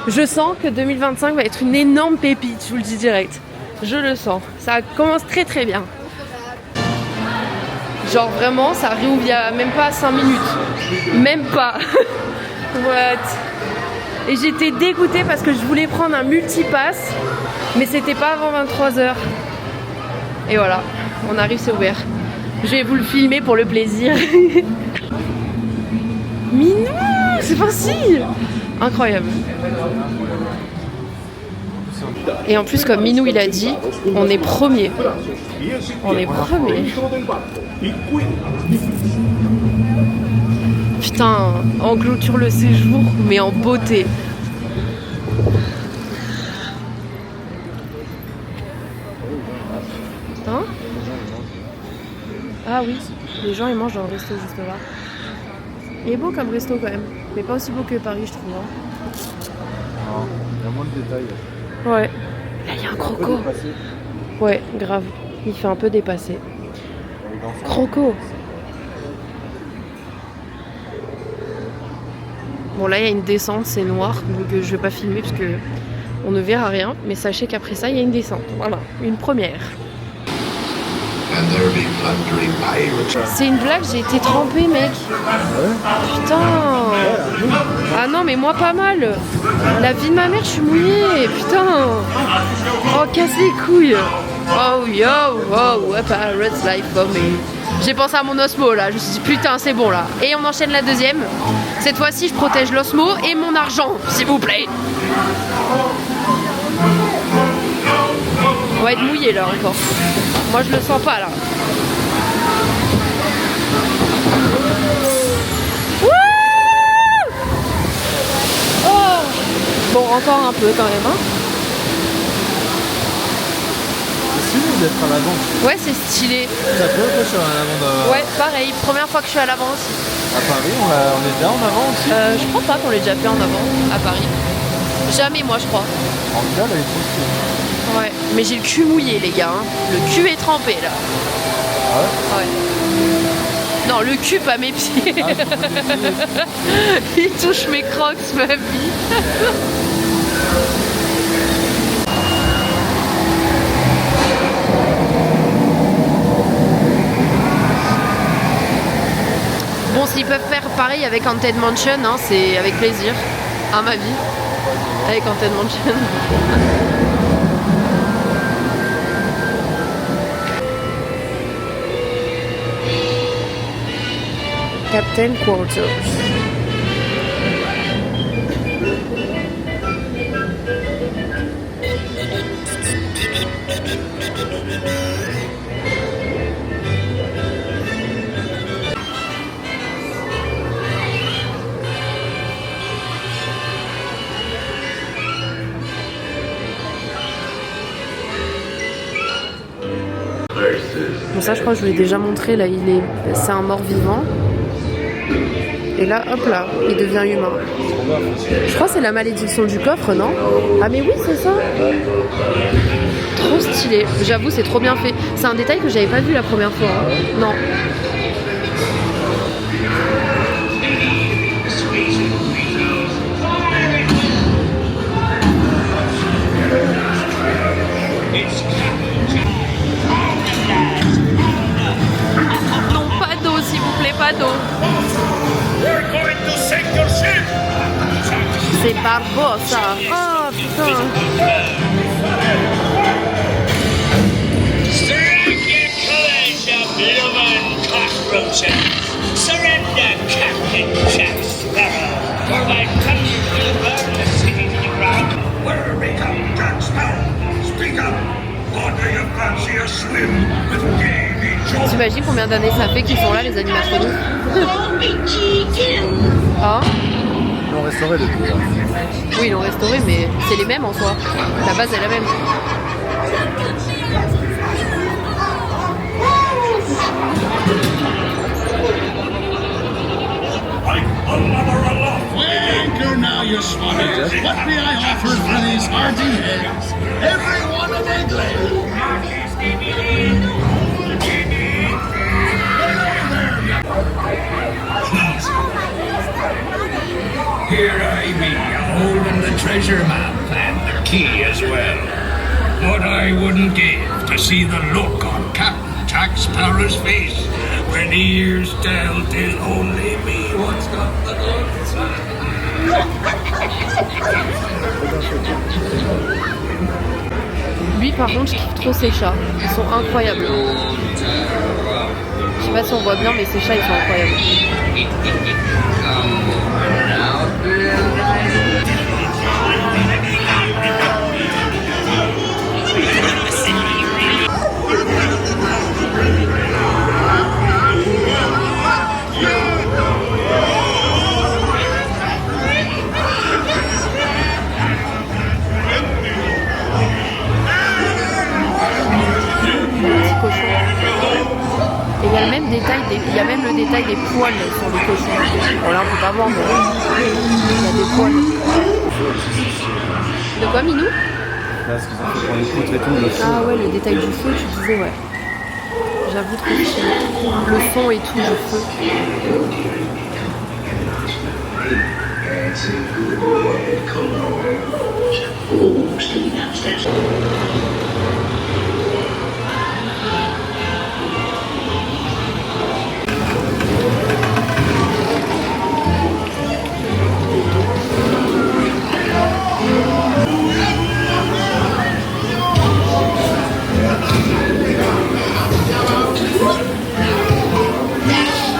Je sens que 2025 va être une énorme pépite, je vous le dis direct. Je le sens. Ça commence très très bien. Genre vraiment, ça réouvre il y a même pas 5 minutes. Même pas. What? Et j'étais dégoûtée parce que je voulais prendre un multipass, mais c'était pas avant 23h. Et voilà, on arrive, c'est ouvert. Je vais vous le filmer pour le plaisir. Minou, c'est facile. Incroyable. Et en plus, comme Minou il a dit, on est premier. On est premier. Putain, on clôture le séjour, mais en beauté. Hein? Ah oui, les gens ils mangent dans le resto juste là. Il est beau comme resto quand même, mais pas aussi beau que Paris je trouve. Hein. Non, il y a moins de détails. Ouais. Là il y a un croco. Ouais, grave. Il fait un peu dépassé. Croco. Bon là il y a une descente, c'est noir, donc je vais pas filmer parce que on ne verra rien. Mais sachez qu'après ça il y a une descente. Voilà, une première. C'est une blague, j'ai été trempée mec. Putain. Ah non mais moi pas mal. La vie de ma mère je suis mouillée. Putain. Oh casse les couilles. Oh yo, oh, a pirate's life for me. J'ai pensé à mon osmo là, je me suis dit putain c'est bon là. Et on enchaîne la deuxième. Cette fois-ci je protège l'osmo et mon argent, s'il vous plaît. On va être mouillé là encore. Moi je le sens pas là. Wouh! Oh! Bon encore un peu quand même hein. C'est stylé d'être à l'avant. Ouais c'est stylé. Ça peut que je suis à l'avant de... Ouais pareil, première fois que je suis à l'avant aussi. À Paris, on est déjà en avant aussi. Je crois pas qu'on l'ait déjà fait en avant à Paris. Jamais moi je crois. En tout cas, là, il est trop stylé. Ouais, mais j'ai le cul mouillé les gars, hein. Le cul est trempé là. Ah Ouais. Non, le cul pas mes pieds. ouais? Il touche mes crocs ma vie. Bon, s'ils peuvent faire pareil avec Haunted Mansion, hein, c'est avec plaisir. À ma vie. Avec Haunted Mansion. Captain Quarters. Bon ça je crois que je vous l'ai déjà montré là, c'est un mort-vivant. Et là hop là, il devient humain. Je crois que c'est la malédiction du coffre, non? Ah mais oui c'est ça. Trop stylé, j'avoue c'est trop bien fait. C'est un détail que j'avais pas vu la première fois. Non. Non, pas d'eau s'il vous plaît, pas d'eau. C'est Barbossa. Oh putain. Strike your colors, you bloomin' cockroaches! Surrender, Captain Jack Sparrow, or my tongue will burn the city to the ground. Where become Jack Sparrow? Speak up! Or do you fancy a swim with Davy Jones? T'imagines combien d'années ça fait qu'ils sont là les animatroniques? Hein? Ils l'ont restauré depuis. Là. Oui ils l'ont restauré mais c'est les mêmes en soi. La base est la même. Anchor now, you swabbies. What may I offer for these hearty heads? Every one of a glade. Here I be, holding the treasure map and the key as well. What I wouldn't give to see the look on Captain Jack Sparrow's face when he hears tell 'tis only me what's got the goods. Lui par contre je kiffe trop ses chats. Ils sont incroyables. Je sais pas si on voit bien mais ces chats ils sont incroyables. Et il y a le même détail, il y a même le détail des poils sur le cochon. Bon là on peut pas voir mais il y a des poils. De quoi Minou? Là, ce qu'ils ont fait pour les poutres et tout. Le feu. Ah ouais le détail du feu tu disais ouais. j'avoue trop chill. Le son et tout, je feu.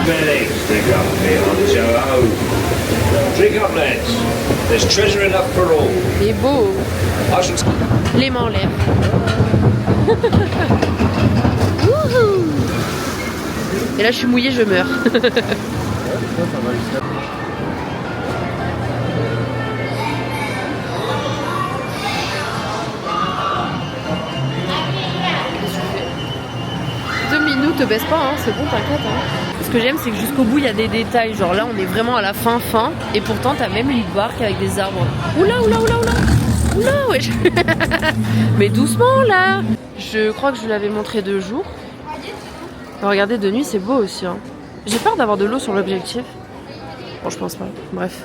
Billy, drink up, Leon Joe. Drink up, lads. There's treasure enough for all. Il est beau. I should. Les mains en l'air. Wouhou. Et là, je suis mouillée, je meurs. Te baisse pas, hein, c'est bon, t'inquiète. Hein. Ce que j'aime, c'est que jusqu'au bout, il y a des détails. Genre là, on est vraiment à la fin, et pourtant, t'as même une barque avec des arbres. Oula, oula, oula, oula. Oula, wesh. Mais doucement, là. Je crois que je vous l'avais montré de jour. Regardez, de nuit, c'est beau aussi. Hein. J'ai peur d'avoir de l'eau sur l'objectif. Bon, je pense pas. Bref.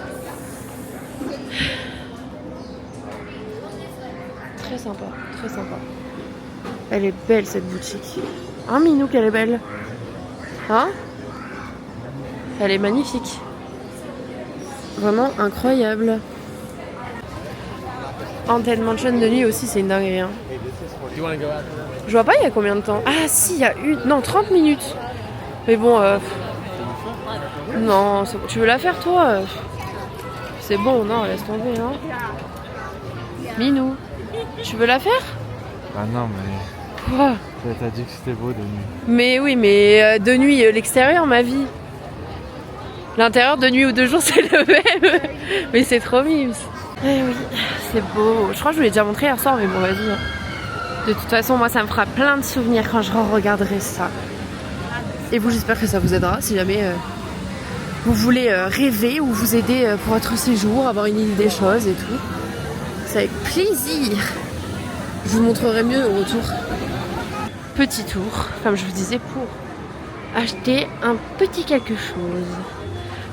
Très sympa, très sympa. Elle est belle, cette boutique. Hein, Minou, qu'elle est belle. Hein? Elle est magnifique. Vraiment incroyable. Haunted Mansion de nuit aussi, c'est une dinguerie. Hein. Je vois pas il y a combien de temps. Ah si, il y a une... Non, 30 minutes. Mais bon... Non, tu veux la faire toi? C'est bon, non, laisse tomber. Hein. Minou, tu veux la faire? Ah non, mais... Quoi? T'as dit que c'était beau de nuit. Mais oui, mais de nuit, l'extérieur, ma vie. L'intérieur, de nuit ou de jour, c'est le même. Mais c'est trop mimes. Eh oui, c'est beau. Je crois que je vous l'ai déjà montré hier soir, mais bon, vas-y. De toute façon, moi, ça me fera plein de souvenirs quand je re-regarderai ça. Et vous, j'espère que ça vous aidera si jamais vous voulez rêver ou vous aider pour votre séjour, avoir une idée des choses et tout. C'est avec plaisir. Je vous montrerai mieux au retour. Petit tour, comme je vous disais, pour acheter un petit quelque chose.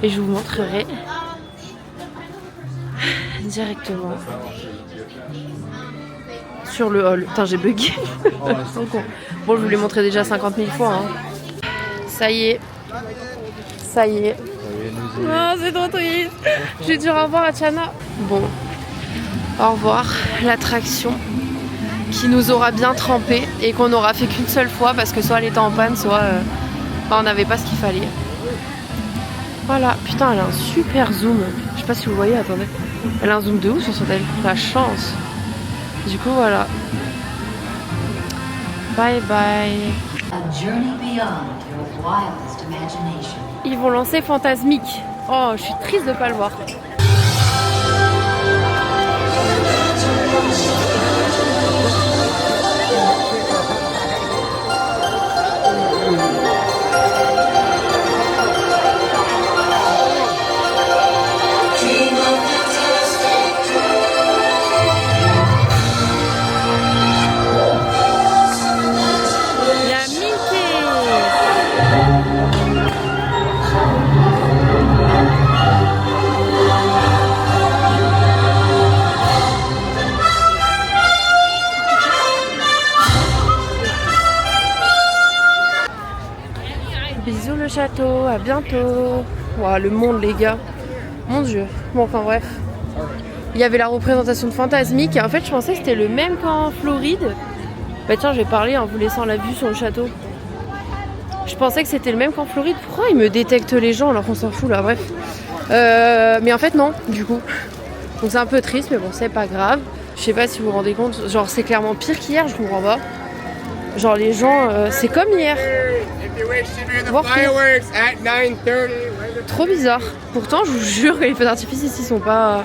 Et je vous montrerai directement sur le hall. Putain, j'ai bugué. Bon, je vous l'ai montré déjà 50 000 fois. Hein. Ça y est. Ça y est. Non, c'est trop triste. J'ai dû au revoir à Chana. Bon, au revoir l'attraction qui nous aura bien trempé et qu'on n'aura fait qu'une seule fois parce que soit elle était en panne, soit on n'avait pas ce qu'il fallait. Voilà, putain, elle a un super zoom. Je sais pas si vous voyez, attendez. Elle a un zoom de ouf sur son tel. La chance. Du coup, voilà. Bye bye. A journey beyond your wildest imagination. Ils vont lancer Fantasmique. Oh, je suis triste de pas le voir. Bisous le château, à bientôt. Wow, le monde les gars. Mon dieu. Bon enfin bref. Il y avait la représentation de Fantasmique et en fait je pensais que c'était le même qu'en Floride. Bah tiens je vais parler en vous laissant la vue sur le château. Je pensais que c'était le même qu'en Floride. Pourquoi ils me détectent les gens alors qu'on s'en fout là? Bref. Mais en fait non du coup. Donc c'est un peu triste mais bon c'est pas grave. Je sais pas si vous vous rendez compte. Genre c'est clairement pire qu'hier, je comprends pas. Genre les gens, c'est comme hier. Voir trop bizarre. Pourtant, je vous jure que les feux d'artifice ici sont pas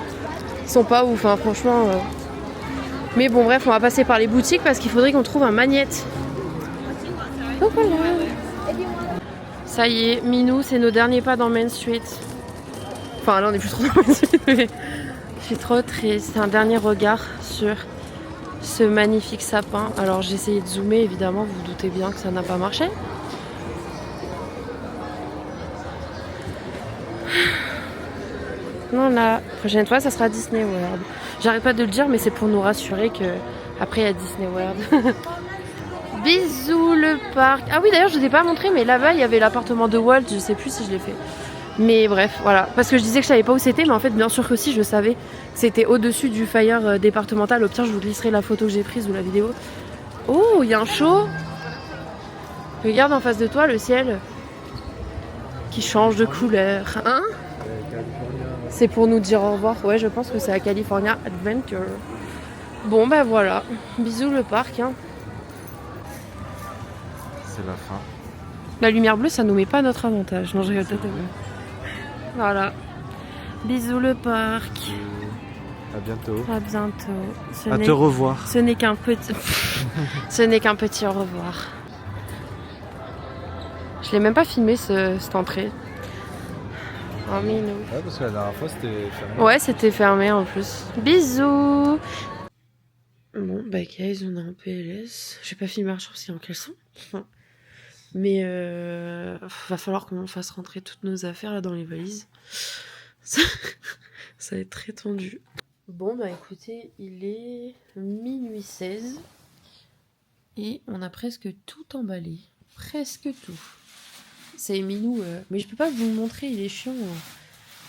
ouf. Hein, franchement. Mais bon, bref, on va passer par les boutiques parce qu'il faudrait qu'on trouve un magnète. Donc voilà. Ça y est, Minou, c'est nos derniers pas dans Main Street. Enfin, là, on est plus trop dans Main Street, mais je suis trop triste. C'est un dernier regard sur ce magnifique sapin. Alors, j'ai essayé de zoomer, évidemment, vous vous doutez bien que ça n'a pas marché. maintenant la prochaine fois ça sera Disney World. J'arrête pas de le dire mais c'est pour nous rassurer que après il y a Disney World. Bisous le parc. Ah oui d'ailleurs je ne t'ai pas montré mais là-bas il y avait l'appartement de Walt, je sais plus si je l'ai fait. Mais bref voilà, parce que je disais que je savais pas où c'était mais en fait bien sûr que si je savais. C'était au-dessus du Fire départemental. Au pire je vous glisserai la photo que j'ai prise ou la vidéo. Oh il y a un show. Regarde en face de toi le ciel qui change de couleur. Hein? C'est pour nous dire au revoir. Ouais, je pense que c'est à California Adventure. Bon, bah voilà. Bisous le parc. Hein. C'est la fin. La lumière bleue, ça nous met pas à notre avantage. Non, je rigole peut-être. Voilà. Bisous le parc. À bientôt. À bientôt. À te revoir. Ce n'est qu'un petit... Ce n'est qu'un petit au revoir. Je l'ai même pas filmé cette entrée. Oh minou. Ouais, parce que la dernière fois c'était fermé. Ouais, c'était fermé en plus. Bisous. Bon, bah guys, on est en PLS. J'ai pas filmé Arthur parce qu'il est en caleçon. Mais va falloir qu'on fasse rentrer toutes nos affaires là dans les valises. Ça va être très tendu. Bon, bah écoutez, il est minuit 16. Et on a presque tout emballé. Presque tout. C'est Minou, mais je peux pas vous le montrer, il est chiant.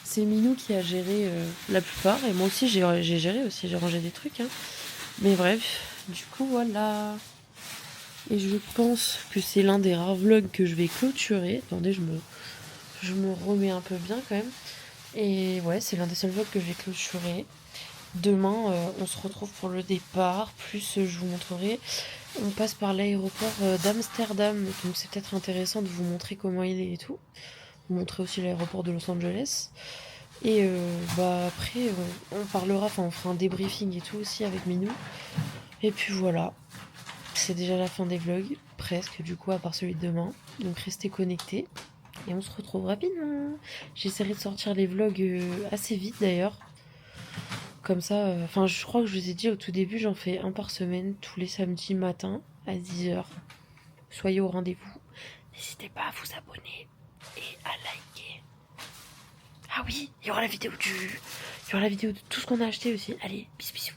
C'est Minou qui a géré la plupart, et moi aussi j'ai géré aussi, j'ai rangé des trucs. Hein. Mais bref, du coup voilà. Et je pense que c'est l'un des rares vlogs que je vais clôturer. Attendez, je me remets un peu bien quand même. Et ouais, c'est l'un des seuls vlogs que je vais clôturer. Demain, on se retrouve pour le départ, plus je vous montrerai. On passe par l'aéroport d'Amsterdam, donc c'est peut-être intéressant de vous montrer comment il est et tout. Vous montrer aussi l'aéroport de Los Angeles. Et bah après, on parlera, enfin on fera un débriefing et tout aussi avec Minou. Et puis voilà, c'est déjà la fin des vlogs, presque du coup, à part celui de demain. Donc restez connectés et on se retrouve rapidement. J'essaierai de sortir les vlogs assez vite d'ailleurs. Comme ça, enfin je crois que je vous ai dit au tout début, j'en fais un par semaine, tous les samedis matin à 10h. Soyez au rendez-vous. N'hésitez pas à vous abonner et à liker. Ah oui, il y aura la vidéo de tout ce qu'on a acheté aussi. Allez, bisous bisous.